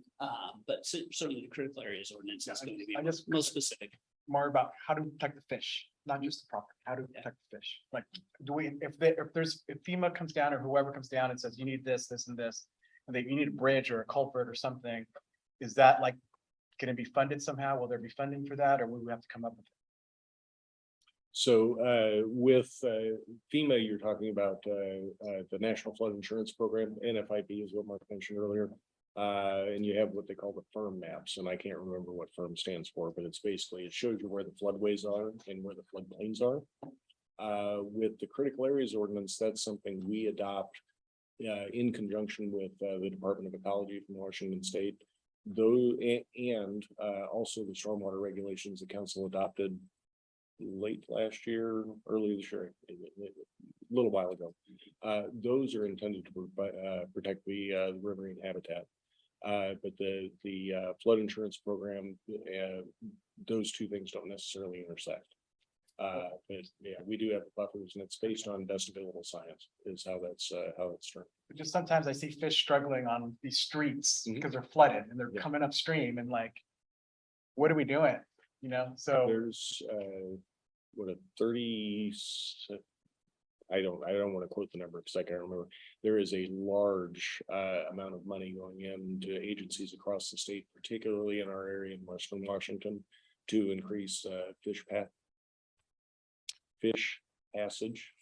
But certainly the critical areas ordinance is going to be most specific. More about how to protect the fish, not just the property, how to protect the fish. Like, if FEMA comes down or whoever comes down and says, you need this, this and this, and you need a bridge or a culvert or something, is that like going to be funded somehow? Will there be funding for that, or will we have to come up with it? So with FEMA, you're talking about the National Flood Insurance Program, NFIP is what Mark mentioned earlier. And you have what they call the firm maps, and I can't remember what firm stands for, but it's basically, it shows you where the floodways are and where the floodplains are. With the critical areas ordinance, that's something we adopt in conjunction with the Department of Ecology from Washington State. Though, and also the stormwater regulations the council adopted late last year, early this year, a little while ago. Those are intended to protect the riverine habitat. But the flood insurance program, those two things don't necessarily intersect. But yeah, we do have buffers, and it's based on best available science is how that's turned. But just sometimes I see fish struggling on these streets because they're flooded and they're coming upstream, and like, what are we doing? So there's what a 30. I don't want to quote the number because I can't remember. There is a large amount of money going into agencies across the state, particularly in our area in Western Washington, to increase fish passage.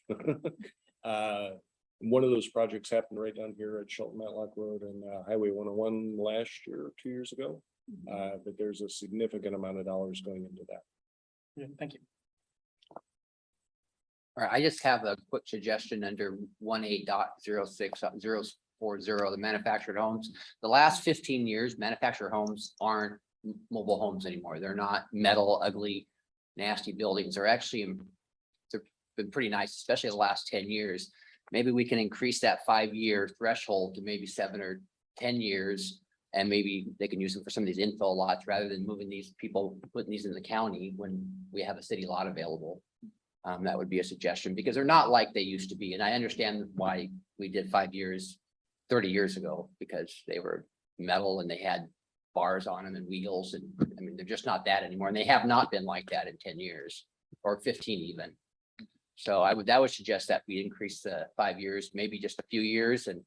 One of those projects happened right down here at Shelton Matlock Road and Highway 101 last year or 2 years ago. But there's a significant amount of dollars going into that. yeah, thank you. All right, I just have a quick suggestion under 18.06.040, the manufactured homes. The last 15 years, manufactured homes aren't mobile homes anymore. They're not metal, ugly, nasty buildings. They're actually, they've been pretty nice, especially the last 10 years. Maybe we can increase that 5-year threshold to maybe 7 or 10 years. And maybe they can use them for some of these infill lots rather than moving these people, putting these in the county when we have a city lot available. That would be a suggestion because they're not like they used to be. And I understand why we did 5 years, 30 years ago, because they were metal and they had bars on them and wheels. And I mean, they're just not that anymore. And they have not been like that in 10 years or 15 even. So that would suggest that we increase the 5 years, maybe just a few years and,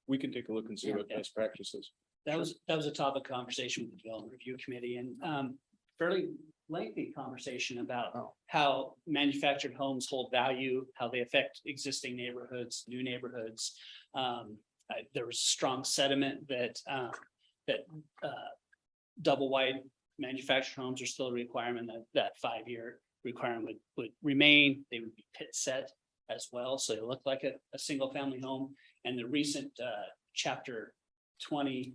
we can take a look and see what best practices. That was a topic of conversation with the Development Review Committee and fairly lengthy conversation about how manufactured homes hold value, how they affect existing neighborhoods, new neighborhoods. there was strong sentiment that double wide manufactured homes are still a requirement, that 5-year requirement would remain. They would be pit set as well, so they look like a single family home. And the recent chapter 20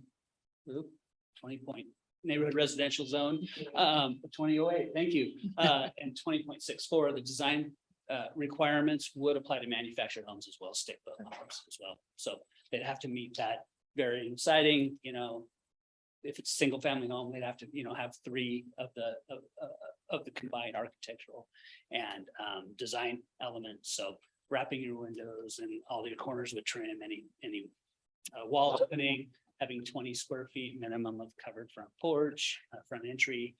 point neighborhood residential zone 2008, thank you, and 20.64, the design requirements would apply to manufactured homes as well, stick built homes as well. So they'd have to meet that varying siding, if it's a single family home, they'd have to, have 3 of the combined architectural and design elements. So wrapping your windows and all your corners with trim, any wall opening, having 20 square feet minimum of covered front porch, front entry,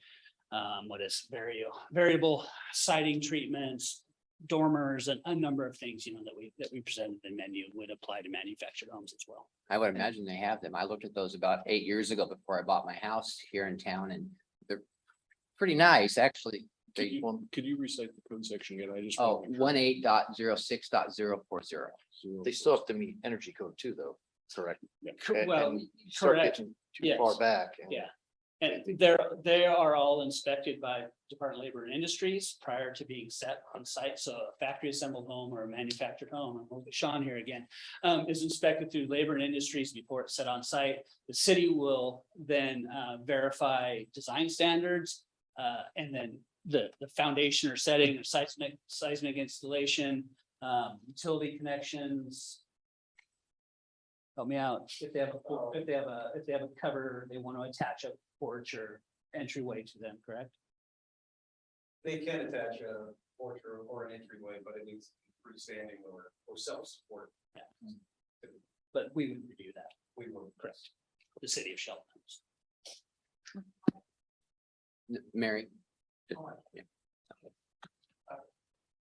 what is variable siding treatments, dormers, and a number of things, that we presented in the menu would apply to manufactured homes as well. I would imagine they have them. I looked at those about 8 years ago before I bought my house here in town, and they're pretty nice, actually. Could you recite the code section again? I just. 18.06.040. They still have to meet energy code too, though, correct? Well, And you start correct. getting Too Yes. far back. and- Yeah. And they are all inspected by Department of Labor and Industries prior to being set on site. So a factory assembled home or a manufactured home, and we'll get Sean here again, is inspected through Labor and Industries before it's set on site. The city will then verify design standards, and then the foundation or setting or seismic installation, utility connections. Help me out. If they have a cover, they want to attach a porch or entryway to them, correct? They can attach a porch or an entryway, but it needs freestanding or self-support. Yeah. But we would review that. We will. Correct. The city of Shelton. Mary? Yeah.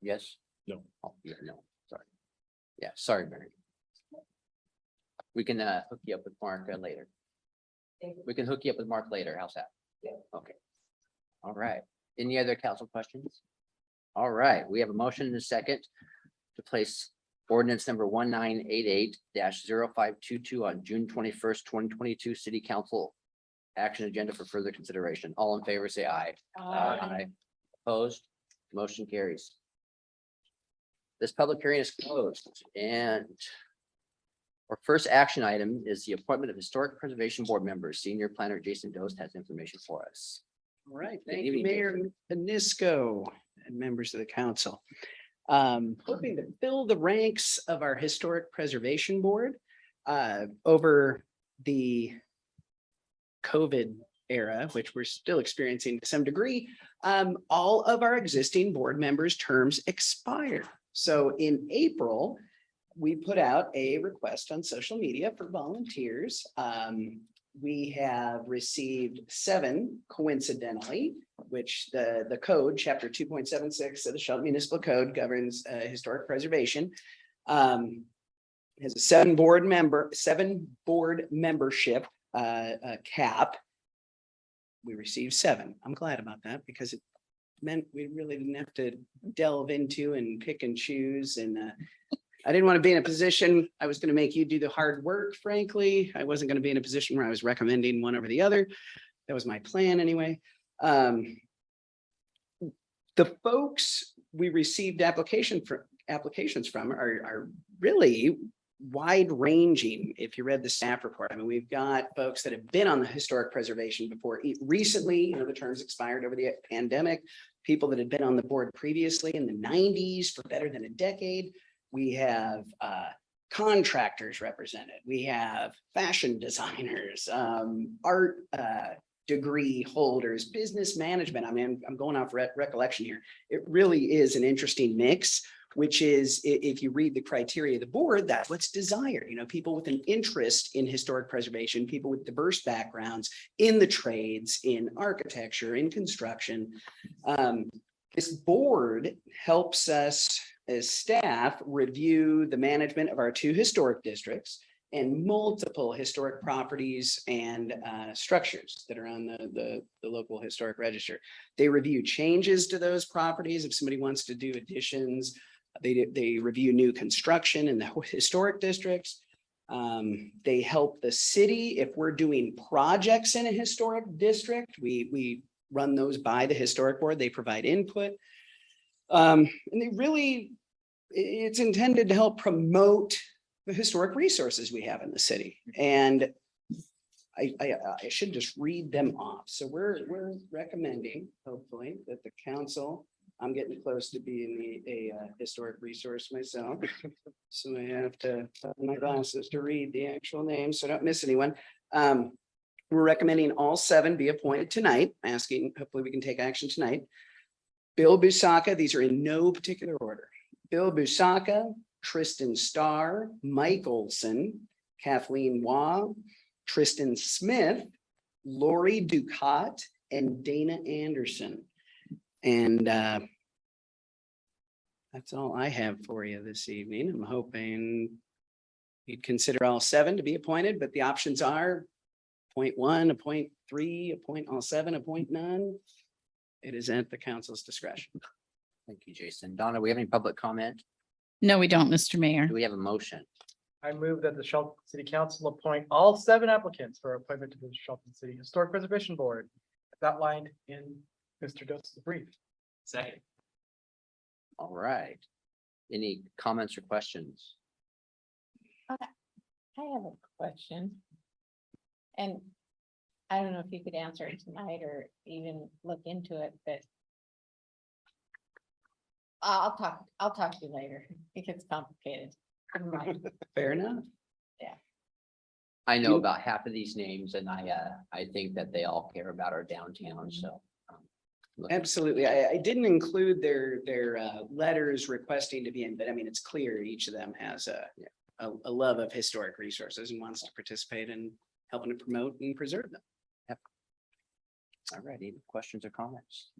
Yes? No. Oh, yeah, no, sorry. Yeah, sorry, Mary. We can hook you up with Mark later. We can hook you up with Mark later. How's that? Yeah. Okay. All right. Any other council questions? All right, we have a motion and a second to place ordinance number 1988-0522 on June 21st, 2022, city council action agenda for further consideration. All in favor, say aye. Aye. Opposed? Motion carries. This public hearing is closed, and our first action item is the appointment of Historic Preservation Board members. Senior Planner Jason Dost has information for us. All right, Good thank you, evening, Mayor Panisco and members of the council. Hoping to fill the ranks of our Historic Preservation Board over the COVID era, which we're still experiencing to some degree. All of our existing board members' terms expire. So in April, we put out a request on social media for volunteers. We have received 7 coincidentally, which the code, chapter 2.76 of the Shelton Municipal Code governs historic preservation. Has a 7 board membership cap. We received 7. I'm glad about that because it meant we really didn't have to delve into and pick and choose, and I didn't want to be in a position, I was going to make you do the hard work, frankly. I wasn't going to be in a position where I was recommending one over the other. That was my plan anyway. The folks we received applications from are really wide ranging. If you read the staff report, I mean, we've got folks that have been on the historic preservation before recently, the terms expired over the pandemic, people that had been on the board previously in the 90s for better than a decade. We have contractors represented. We have fashion designers, art degree holders, business management. I mean, I'm going off recollection here. It really is an interesting mix, which is, if you read the criteria of the board, that's what's desired. People with an interest in historic preservation, people with diverse backgrounds in the trades, in architecture, in construction. This board helps us as staff review the management of our 2 historic districts and multiple historic properties and structures that are on the local historic register. They review changes to those properties. If somebody wants to do additions, they review new construction in the historic districts. They help the city if we're doing projects in a historic district. We run those by the historic board. They provide input. And they really, it's intended to help promote the historic resources we have in the city. And I should just read them off. So we're recommending, hopefully, that the council, I'm getting close to being a historic resource myself. So I have to put my glasses to read the actual names, so I don't miss anyone. We're recommending all 7 be appointed tonight, asking, hopefully we can take action tonight. Bill Busaka, these are in no particular order. Bill Busaka, Tristan Starr, Mike Olson, Kathleen Waugh, Tristan Smith, Lori Ducat, and Dana Anderson. And that's all I have for you this evening. I'm hoping you'd consider all 7 to be appointed, but the options are appoint 1, appoint 3, appoint all 7, appoint none. It is at the council's discretion. Thank you, Jason. Donna, we have any public comment? No, we don't, Mr. Mayor. Do we have a motion? I move that the Shelton City Council appoint all 7 applicants for appointment to the Shelton City Historic Preservation Board as outlined in Mr. Dose's brief. Second. All right. Any comments or questions? I have a question. And I don't know if you could answer it tonight or even look into it, but I'll talk to you later. It gets complicated. Never mind. Fair enough. Yeah. I know about half of these names and I think that they all care about our downtown, so. Absolutely. I didn't include their letters requesting to be in, but I mean, it's clear each of them has a love of historic resources and wants to participate in helping to promote and preserve them. Yep. All right, any questions or comments?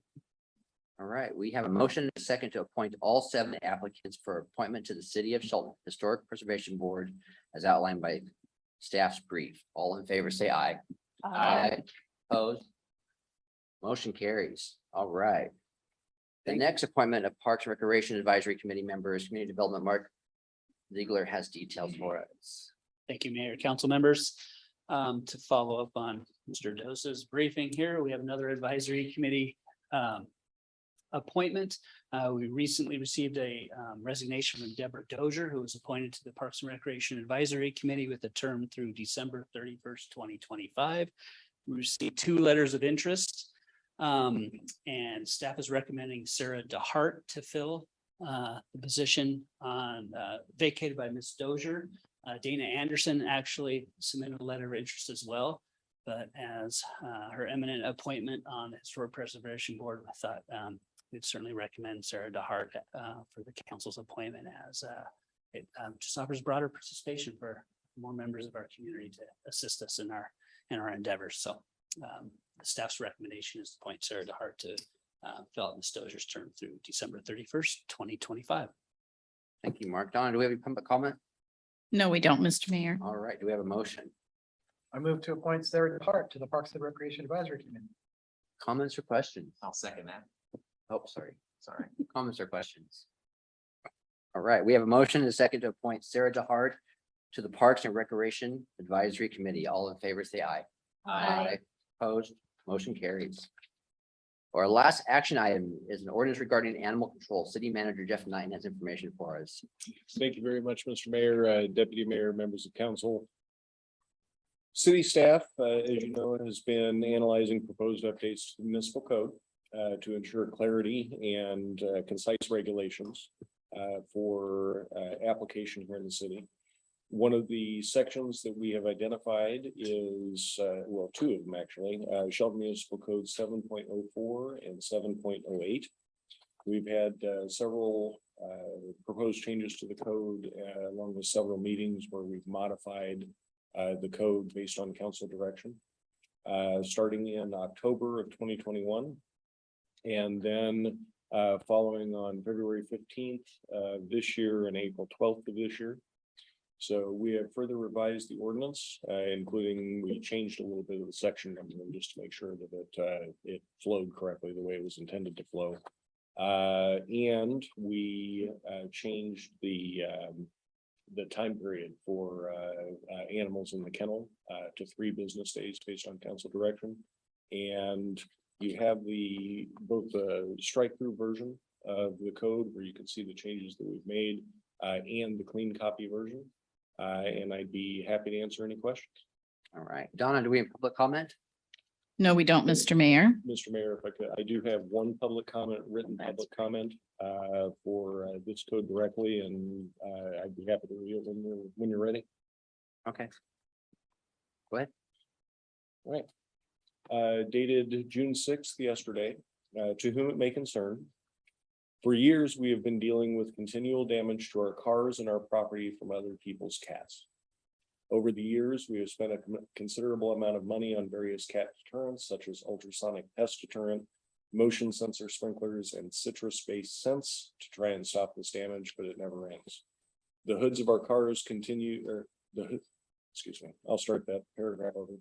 All right, we have a motion and a second to appoint all 7 applicants for appointment to the City of Shelton Historic Preservation Board as outlined by staff's brief. All in favor, say aye. Aye. Opposed? Motion carries. All right. The next appointment of Parks and Recreation Advisory Committee members, Community Development, Mark Ziegler has details for us. Thank you, Mayor, council members. To follow up on Mr. Dose's briefing here, we have another advisory committee appointment. We recently received a resignation from Deborah Dozier, who was appointed to the Parks and Recreation Advisory Committee with a term through December 31st, 2025. We received 2 letters of interest. And staff is recommending Sarah DeHart to fill the position on vacated by Ms. Dozier. Dana Anderson actually submitted a letter of interest as well, but as her eminent appointment on the Historic Preservation Board, I thought we'd certainly recommend Sarah DeHart for the council's appointment, as it just offers broader participation for more members of our community to assist us in our endeavors. So the staff's recommendation is to appoint Sarah DeHart to fill out Ms. Dozier's term through December 31st, 2025. Thank you, Mark. Donna, do we have any public comment? No, we don't, Mr. Mayor. All right, do we have a motion? I move to appoint Sarah DeHart to the Parks and Recreation Advisory Committee. Comments or questions? I'll second that. Oh, sorry. Sorry. Comments or questions? All right, we have a motion and a second to appoint Sarah DeHart to the Parks and Recreation Advisory Committee. All in favor, say aye. Aye. Opposed, motion carries. Our last action item is an ordinance regarding animal control. City Manager Jeff Knighton has information for us. Thank you very much, Mr. Mayor, Deputy Mayor, members of council. City staff, as you know, has been analyzing proposed updates to the municipal code to ensure clarity and concise regulations for application here in the city. One of the sections that we have identified is, well, 2 of them actually, Shelton Municipal Code 7.04 and 7.08. We've had several proposed changes to the code along with several meetings where we've modified the code based on council direction, starting in October of 2021. And then following on February 15th this year and April 12th of this year. So we have further revised the ordinance, including we changed a little bit of the section number just to make sure that it flowed correctly the way it was intended to flow. And we changed the the time period for animals in the kennel to 3 business days based on council direction. And you have both the strike through version of the code where you can see the changes that we've made and the clean copy version. And I'd be happy to answer any questions. All right, Donna, do we have public comment? No, we don't, Mr. Mayor. Mr. Mayor, if I could, I do have one public comment, written public comment for this code directly, and I'd be happy to read it when you're ready. Okay. Go ahead. All right. Dated June 6th, yesterday, to whom it may concern. For years, we have been dealing with continual damage to our cars and our property from other people's cats. Over the years, we have spent a considerable amount of money on various cat deterrents, such as ultrasonic pest deterrent, motion sensor sprinklers, and citrus-based scents to try and stop this damage, but it never ends. The hoods of our cars excuse me, I'll start that paragraph over.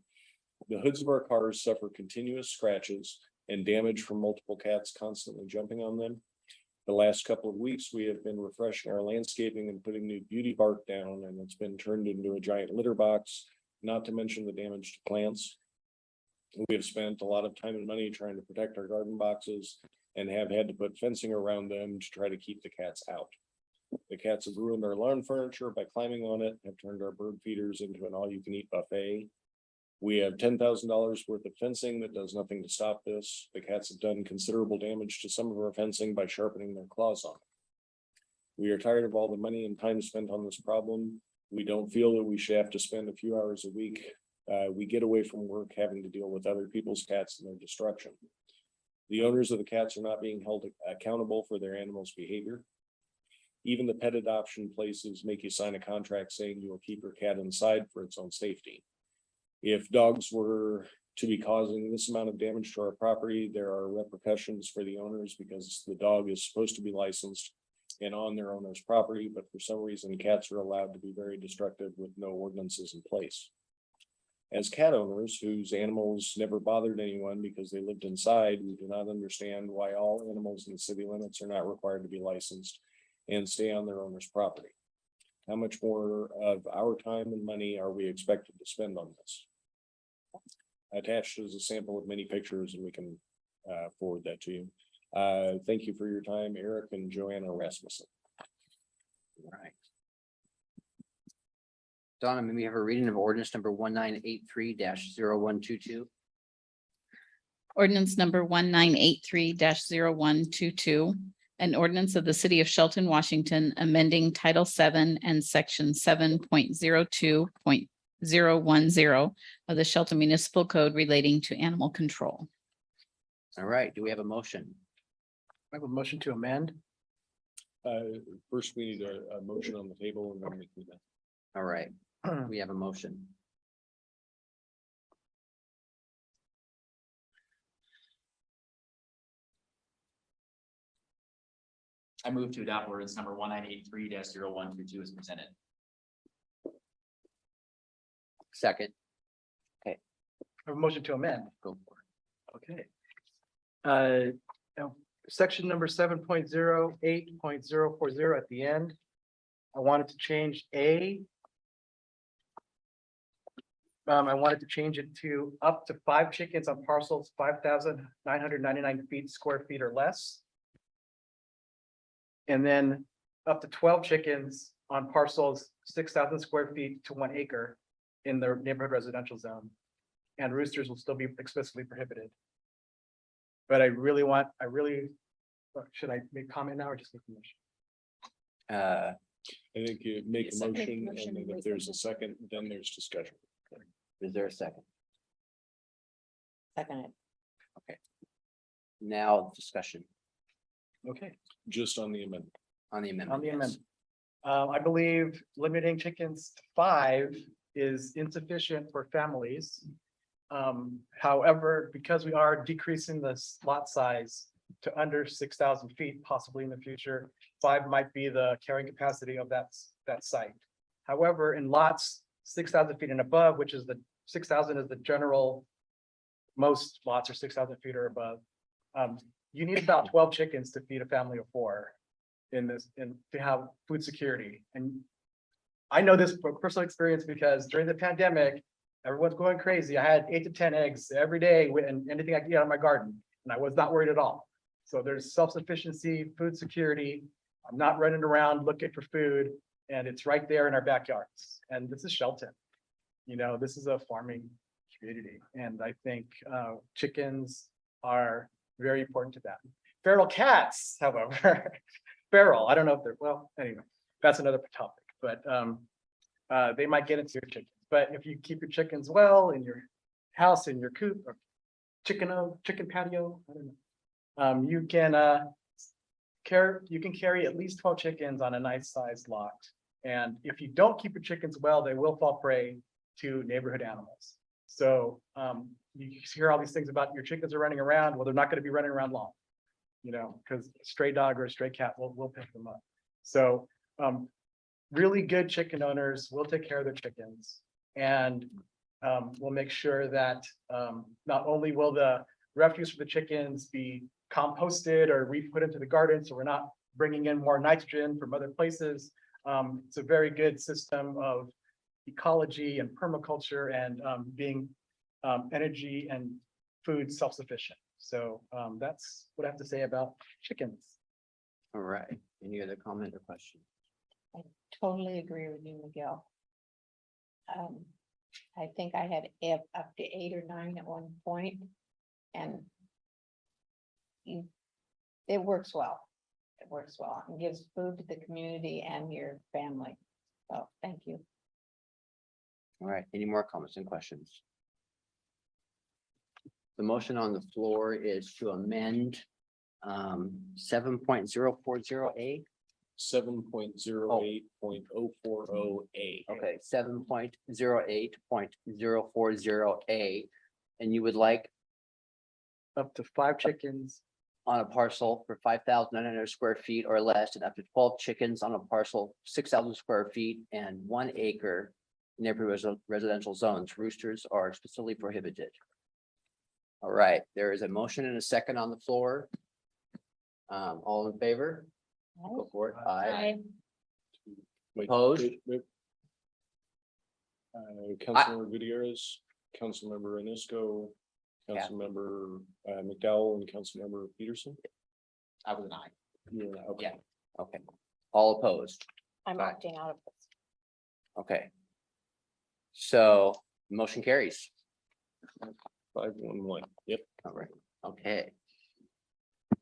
The hoods of our cars suffer continuous scratches and damage from multiple cats constantly jumping on them. The last couple of weeks, we have been refreshing our landscaping and putting new beauty bark down, and it's been turned into a giant litter box, not to mention the damage to plants. We have spent a lot of time and money trying to protect our garden boxes and have had to put fencing around them to try to keep the cats out. The cats have ruined our lawn furniture by climbing on it, have turned our bird feeders into an all-you-can-eat buffet. We have $10,000 worth of fencing that does nothing to stop this. The cats have done considerable damage to some of our fencing by sharpening their claws on it. We are tired of all the money and time spent on this problem. We don't feel that we should have to spend a few hours a week. We get away from work having to deal with other people's cats and their destruction. The owners of the cats are not being held accountable for their animals' behavior. Even the pet adoption places make you sign a contract saying you will keep your cat inside for its own safety. If dogs were to be causing this amount of damage to our property, there are repercussions for the owners because the dog is supposed to be licensed and on their owner's property, but for some reason, cats are allowed to be very destructive with no ordinances in place. As cat owners whose animals never bothered anyone because they lived inside, we do not understand why all animals in the city limits are not required to be licensed and stay on their owner's property. How much more of our time and money are we expected to spend on this? Attached is a sample of many pictures, and we can forward that to you. Thank you for your time, Eric and Joanna Rasmussen. All right. Donna, may we have a reading of ordinance number 1983-0122? Ordinance number 1983-0122. An ordinance of the city of Shelton, Washington, amending Title 7 and Section 7.02.010 of the Shelton Municipal Code relating to animal control. All right, do we have a motion? I have a motion to amend. First, we need a motion on the table and then we can. All right, we have a motion. I move to adopt ordinance number 1983-0122 as presented. Second. I have a motion to amend. Go for Okay. Now, section number 7.08.040 at the end. I wanted to change A. I wanted to change it to up to 5 chickens on parcels 5,999 square feet or less. And then up to 12 chickens on parcels 6,000 square feet to 1 acre in the neighborhood residential zone. And roosters will still be explicitly prohibited. But should I make comment now or just make a motion? I think you make a Yes, I make a motion, motion and then and if there's a second, then there's discussion. Is there a second? Second. Now discussion Okay, Just on the amendment. on the amendment. on the yes. amendment. I believe limiting chickens to 5 is insufficient for families. However, because we are decreasing the lot size to under 6,000 feet, possibly in the future, 5 might be the carrying capacity of that site. However, in lots 6,000 feet and above, which is the 6,000 is the general, most lots are 6,000 feet or above. You need about 12 chickens to feed a family of 4 in this, and to have food security. And I know this from personal experience because during the pandemic, everyone's going crazy. I had 8 to 10 eggs every day and anything I could get out of my garden, and I was not worried at all. So there's self-sufficiency, food security. I'm not running around looking for food, and it's right there in our backyards. And this is Shelton. You know, this is a farming community, and I think chickens are very important to that. Feral cats, however, feral, I don't know if they're, well, anyway, that's another topic, but they might get into your chickens. But if you keep your chickens well in your house, in your coop, or chicken patio, I don't know. You can carry at least 12 chickens on a nice sized lot. And if you don't keep your chickens well, they will fall prey to neighborhood animals. So you hear all these things about your chickens are running around. Well, they're not going to be running around long, you know, because a stray dog or a stray cat will pick them up. So really good chicken owners will take care of their chickens, and we'll make sure that not only will the refuse for the chickens be composted or put into the garden, so we're not bringing in more nitrogen from other places. It's a very good system of ecology and permaculture and being energy and food self-sufficient. So that's what I have to say about chickens. All right. Any other comment or question? I totally agree with you, Miguel. I think I had up to 8 or 9 at one point, and it works well. It works well and gives food to the community and your family. So thank you. All right. Any more comments and questions? The motion on the floor is to amend 7.040A. 7.08.040A. Okay, 7.08.040A. And you would like Up to 5 chickens on a parcel for 5,900 square feet or less, and up to 12 chickens on a parcel, 6,000 square feet and 1 acre neighborhood residential zones. Roosters are specifically prohibited. All right, there is a motion and a second on the floor. All in favor? Go for it. Aye. Wait, Opposed? wait. Councilmember Gutierrez, Councilmember Anisco, Councilmember McDowell, and Councilmember Peterson. I was an aye. Yeah, okay. Yeah, okay. All opposed? I'm Aye. opting out of this. Okay. So motion carries. 511. Yep. All right, okay.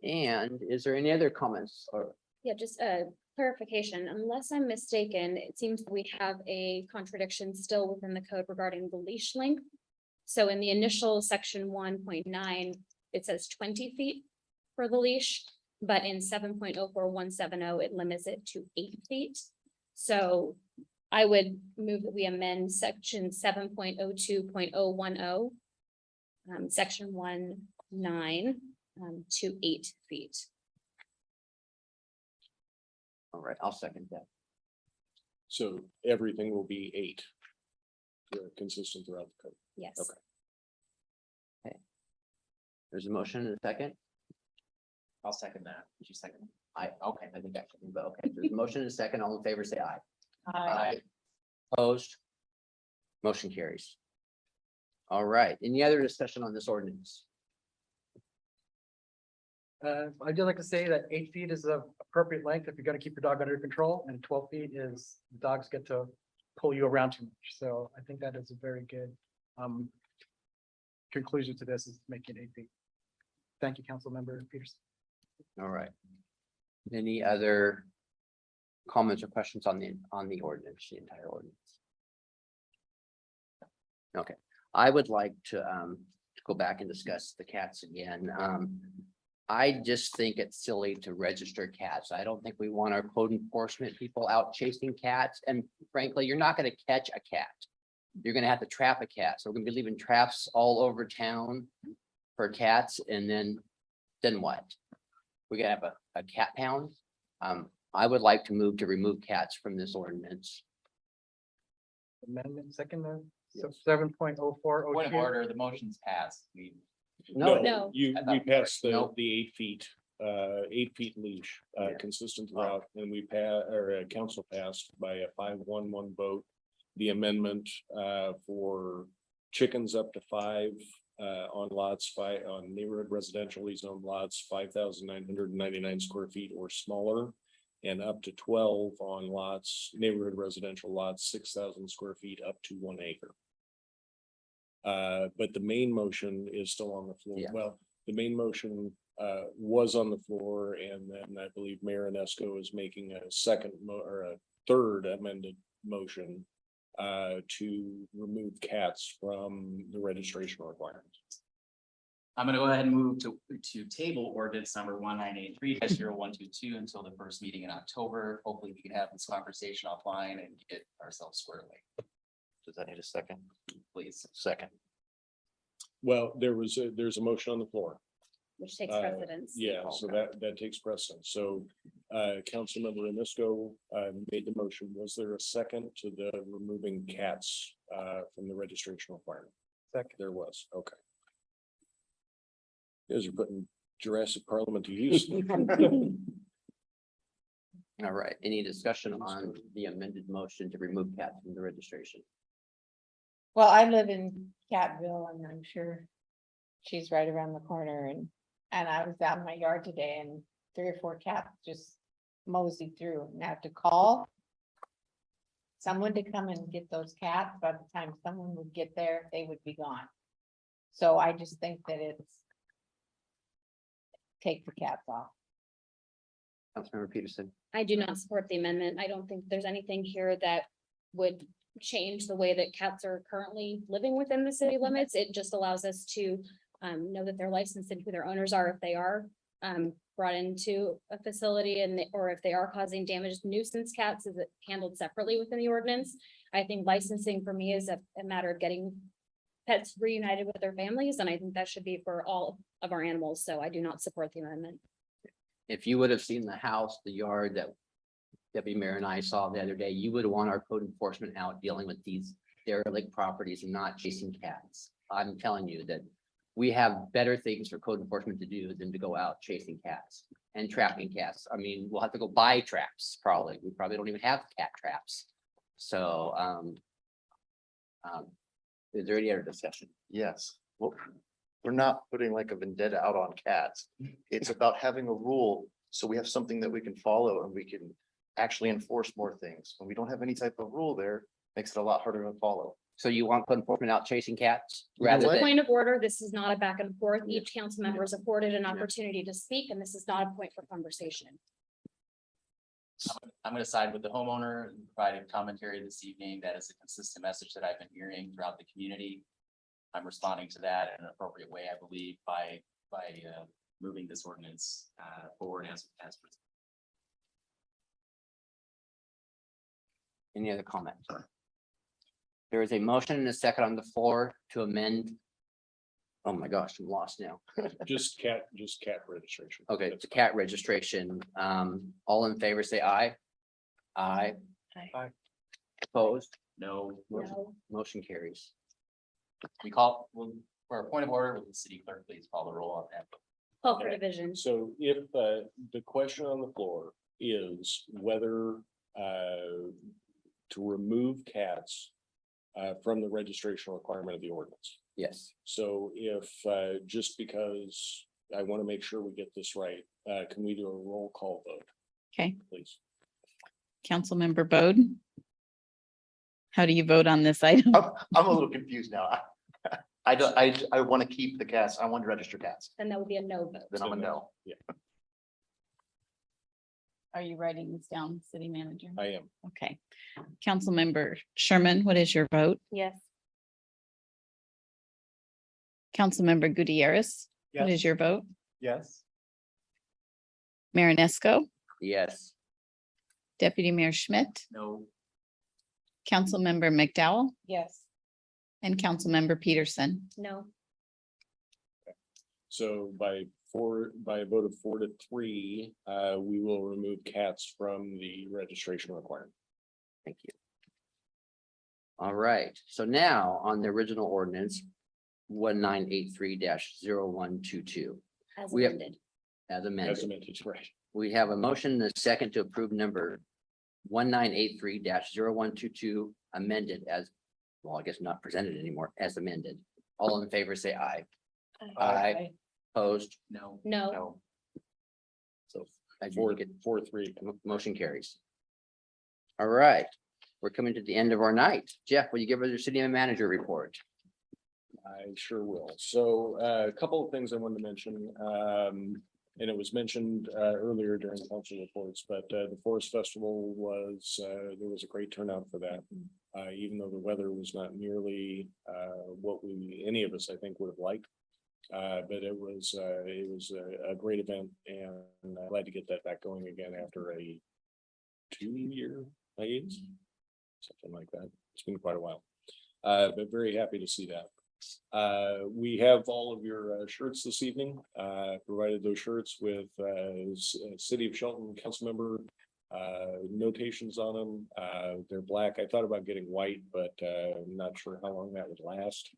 And is there any other comments or? Yeah, just a clarification. Unless I'm mistaken, it seems we have a contradiction still within the code regarding the leash length. So in the initial section 1.9, it says 20 feet for the leash, but in 7.04170, it limits it to 8 feet. So I would move that we amend section 7.02.010, section 1.9 to 8 feet. All right, I'll second that. So everything will be 8. Consistent throughout the code. Yes. Okay. Okay. There's a motion and a second. I'll second that. Did you second? Okay, I think I should, but okay, there's a motion and a second. All in favor, say aye. Aye. Opposed? Motion carries. All right, any other discussion on this ordinance? I'd just like to say that 8 feet is the appropriate length if you're gonna keep your dog under control, and 12 feet is dogs get to pull you around too much. So I think that is a very good conclusion to this, is making 8 feet. Thank you, Councilmember Peterson. All right. Any other comments or questions on the ordinance, the entire ordinance? Okay, I would like to go back and discuss the cats again. I just think it's silly to register cats. I don't think we want our code enforcement people out chasing cats. And frankly, you're not going to catch a cat. You're going to have to trap a cat. So we're going to be leaving traps all over town for cats. And then what? We're going to have a cat pound. I would like to move to remove cats from this ordinance. Amendment second, so Yes. 7.0402. Point of order, the motion's passed. No, No. We passed the 8 feet 8 feet leash, consistent throughout, and council passed by a 5-1-1 vote. The amendment, for chickens up to 5, on lots 5, on neighborhood residentially zoned lots, 5,999 square feet or smaller. And up to 12 on lots, neighborhood residential lots, 6,000 square feet up to 1 acre. But the main motion is still on the floor. Yeah. Well, the main motion was on the floor, and then I believe Mayor Inesco is making a or a third amended motion to remove cats from the registration requirements. I'm gonna go ahead and move to table ordinance number 1983-0122 until the first meeting in October. Hopefully we can have this conversation offline and get ourselves squared away. Does that need a second? Please. Second. Well, there's a motion on the floor. Which takes Uh, precedence. Yeah, so that takes precedence. So Councilmember Inesco made the motion. Was there a second to the removing cats from the registration requirement? Second. There was, okay. You guys are putting Jurassic Parliament to use. All right, any discussion on the amended motion to remove cats from the registration? Well, I live in Catville and I'm sure she's right around the corner and I was out in my yard today and 3 or 4 cats just moseyed through and I have to call someone to come and get those cats. By the time someone would get there, they would be gone. So I just think that it's take the cats off. Councilmember Peterson. I do not support the amendment. I don't think there's anything here that would change the way that cats are currently living within the city limits. It just allows us to know that they're licensed and who their owners are if they are brought into a facility or if they are causing damage. Nuisance cats is handled separately within the ordinance. I think licensing for me is a matter of getting pets reunited with their families, and I think that should be for all of our animals. So I do not support the amendment. If you would have seen the house, the yard that Deputy Mayor and I saw the other day, you would want our code enforcement out dealing with these derelict properties and not chasing cats. I'm telling you that we have better things for code enforcement to do than to go out chasing cats and trapping cats. I mean, we'll have to go buy traps, probably. We probably don't even have cat traps. So, is there any other discussion? Yes. Well, we're not putting like a vendetta out on cats. It's about having a rule, so we have something that we can follow and we can actually enforce more things. When we don't have any type of rule there, makes it a lot harder to follow. So you want code enforcement out chasing cats You know rather what? than? Point of order, this is not a back and forth. Each council member is afforded an opportunity to speak, and this is not a point for conversation. I'm gonna side with the homeowner and provide a commentary this evening. That is a consistent message that I've been hearing throughout the community. I'm responding to that in an appropriate way, I believe, by moving this ordinance forward as presented. Any other comments? There is a motion and a second on the floor to amend. Oh my gosh, I'm lost now. Just cat registration. Okay, it's a cat registration. All in favor, say aye. Aye. Aye. Opposed? No, Motion carries. for a point of order, will the city clerk please call the roll on that? Call for division. So if the question on the floor is whether to remove cats from the registration requirement of the ordinance. Yes. So if just because I want to make sure we get this right, can we do a roll call vote, Okay, please? Councilmember Bode. How do you vote on this item? I'm a little confused now. I want to keep the cats. I want to register cats. Then that would be a no vote. Then I'm a no. Yeah, Are you writing this down, city manager? I am. Okay. Councilmember Sherman, what is your vote? Yes. Councilmember Gutierrez, what Yes. is your vote? Yes. Marinesco, Yes. Deputy Mayor Schmidt, No. Councilmember McDowell, Yes. and Councilmember Peterson. No. So by a vote of 4-3, we will remove cats from the registration requirement. Thank you. All right, so now on the original ordinance, 1983-0122. As We have- amended. As as amended. amended, right? We have a motion and a second to approve number 1983-0122 amended as, well, I guess not presented anymore, as amended. All in favor, say aye. Aye. Opposed? No. No. So I do 4-3. motion carries. All right, we're coming to the end of our night. Jeff, will you give us your city manager report? I sure will. So a couple of things I wanted to mention. And it was mentioned earlier during council reports, but the Forest Festival was, there was a great turnout for that. Even though the weather was not nearly what any of us, I think, would have liked. But it was a great event, and I'm glad to get that back going again after a 2-year hiatus, something like that. It's been quite a while, but very happy to see that. We have all of your shirts this evening. Provided those shirts with City of Shelton council member notations on them. They're black. I thought about getting white, but I'm not sure how long that would last.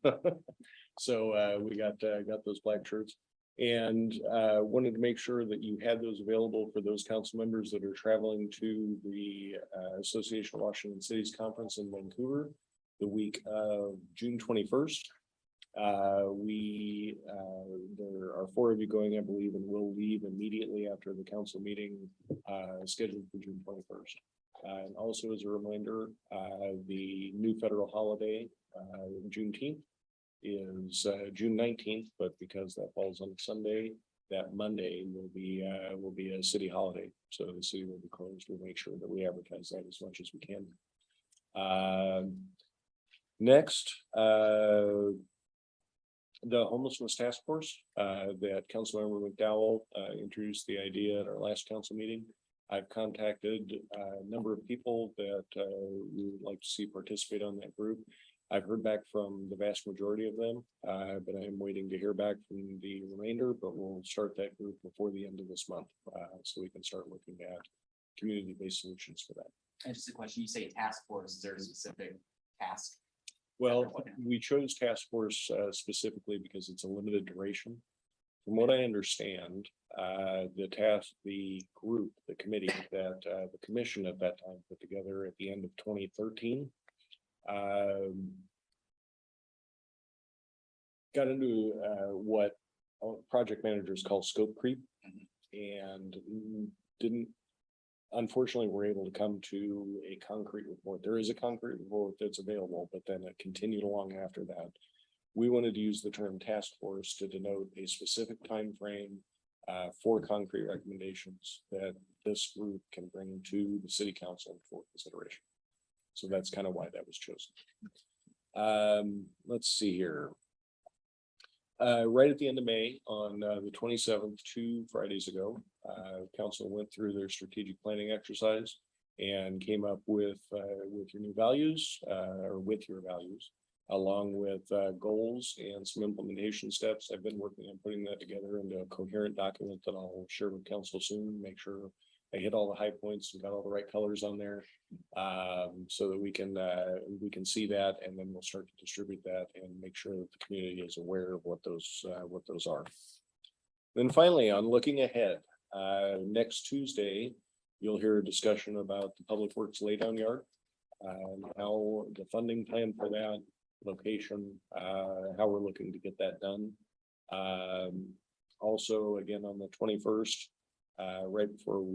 So we got those black shirts, and wanted to make sure that you had those available for those council members that are traveling to the Association of Washington Cities Conference in Vancouver the week of June 21st. There are 4 of you going, I believe, and we'll leave immediately after the council meeting scheduled for June 21st. And also as a reminder, the new federal holiday, Juneteenth, is June 19th, but because that falls on Sunday, that Monday will be a city holiday. So the city will be closed. We'll make sure that we advertise that as much as we can. Next, the homelessness task force that Councilmember McDowell introduced the idea at our last council meeting. I've contacted a number of people that we would like to see participate on that group. I've heard back from the vast majority of them, but I am waiting to hear back from the remainder, but we'll start that group before the end of this month, so we can start looking at community-based solutions for that. And just a question, you say task force, is there a specific task? Well, we chose task force specifically because it's a limited duration. From what I understand, the group, the committee that the commission at that time put together at the end of 2013 got into what project managers call scope creep, and unfortunately, we're able to come to a concrete report. There is a concrete report that's available, but then it continued along after that. We wanted to use the term task force to denote a specific time frame for concrete recommendations that this group can bring to the city council for consideration. So that's kind of why that was chosen. Let's see here. Right at the end of May, on the 27th, 2 Fridays ago, council went through their strategic planning exercise and came up with your new values, or with your values, along with goals and some implementation steps. I've been working on putting that together into a coherent document that I'll share with council soon, make sure I hit all the high points and got all the right colors on there, so that we can see that, and then we'll start to distribute that and make sure that the community is aware of what those are. Then finally, on looking ahead, next Tuesday, you'll hear a discussion about the Public Works laydown yard, how the funding plan for that, location, how we're looking to get that done. Also, again, on the 21st, right before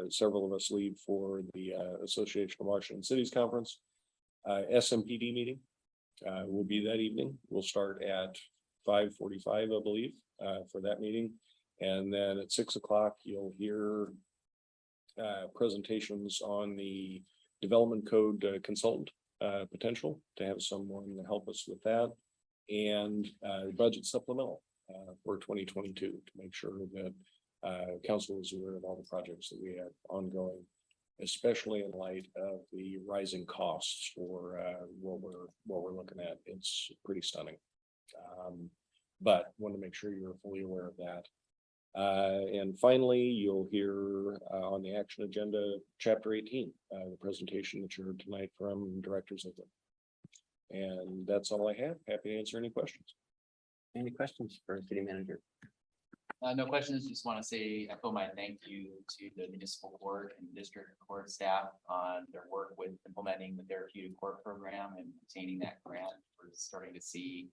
several of us leave for the Association of Washington Cities Conference, SMPD meeting will be that evening. We'll start at 5:45, I believe, for that meeting. And then at 6 o'clock, you'll hear presentations on the Development Code consultant potential, to have someone help us with that, and budget supplemental for 2022 to make sure that council is aware of all the projects that we have ongoing, especially in light of the rising costs for what we're looking at. It's pretty stunning, but want to make sure you're fully aware of that. And finally, you'll hear on the action agenda, Chapter 18, the presentation that you heard tonight from directors of them. And that's all I have. Happy to answer any questions. Any questions for city manager? No questions. Just want to say, echo my thank you to the municipal court and district court staff on their work with implementing the therapeutic court program and obtaining that grant. We're starting to see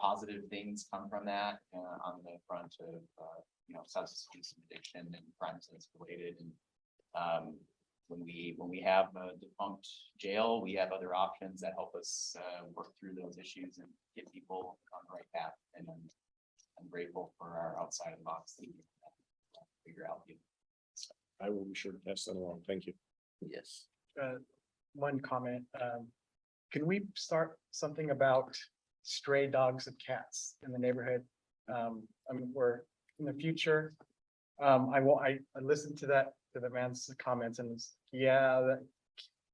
positive things come from that on the front of, substance use and addiction and crimes that's related. And when we have a defunct jail, we have other options that help us work through those issues and get people on the right path. And I'm grateful for our outside of the box thinking to figure out. I will be sure to pass that along. Thank you. Yes. One comment, can we start something about stray dogs and cats in the neighborhood? I mean, we're in the future. I listened to the man's comments and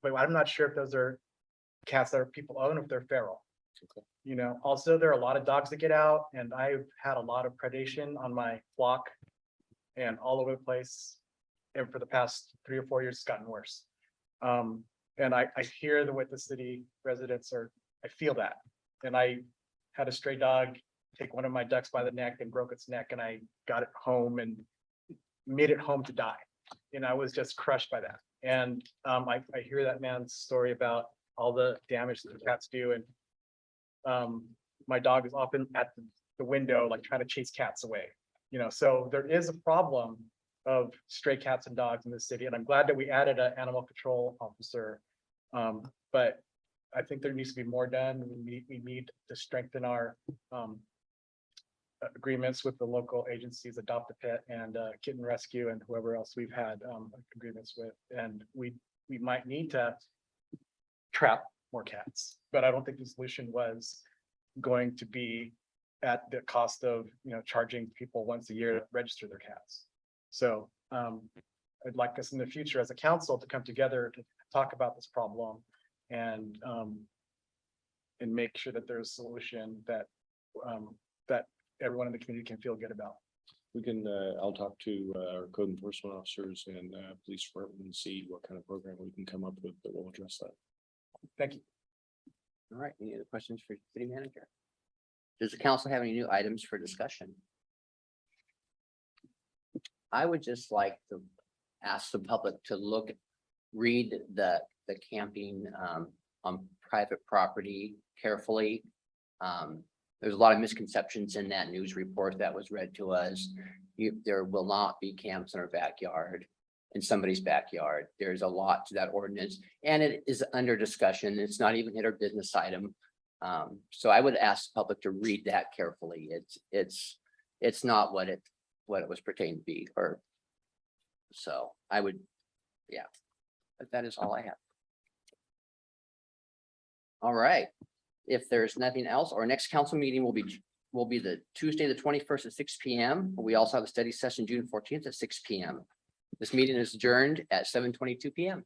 but I'm not sure if those are cats that are people own, if they're feral. Also, there are a lot of dogs that get out, and I've had a lot of predation on my flock and all over the place. And for the past 3 or 4 years, it's gotten worse. And I hear what the city residents are, I feel that. And I had a stray dog take one of my ducks by the neck and broke its neck, and I got it home and made it home to die. And I was just crushed by that. And I hear that man's story about all the damage that the cats do. And my dog is often at the window, like trying to chase cats away. So there is a problem of stray cats and dogs in this city. And I'm glad that we added an animal control officer. But I think there needs to be more done. We need to strengthen our agreements with the local agencies, Adopt a Pet and Kitten Rescue and whoever else we've had agreements with. And we might need to trap more cats, but I don't think the solution was going to be at the cost of, charging people once a year to register their cats. So I'd like us in the future as a council to come together to talk about this problem and make sure that there's a solution that that everyone in the community can feel good about. We can, I'll talk to our code enforcement officers and police department and see what kind of program we can come up with that will address that. Thank you. All right, any other questions for city manager? Does the council have any new items for discussion? I would just like to ask the public to read the camping on private property carefully. There's a lot of misconceptions in that news report that was read to us. There will not be camps in our backyard, in somebody's backyard. There's a lot to that ordinance, and it is under discussion. It's not even hit our business item. So I would ask the public to read that carefully. It's not what it was pertained to be, or so I would, yeah. But that is all I have. All right. If there's nothing else, our next council meeting will be the Tuesday, the 21st at 6 p.m. We also have a study session June 14th at 6 p.m. This meeting is adjourned at 7:22 p.m.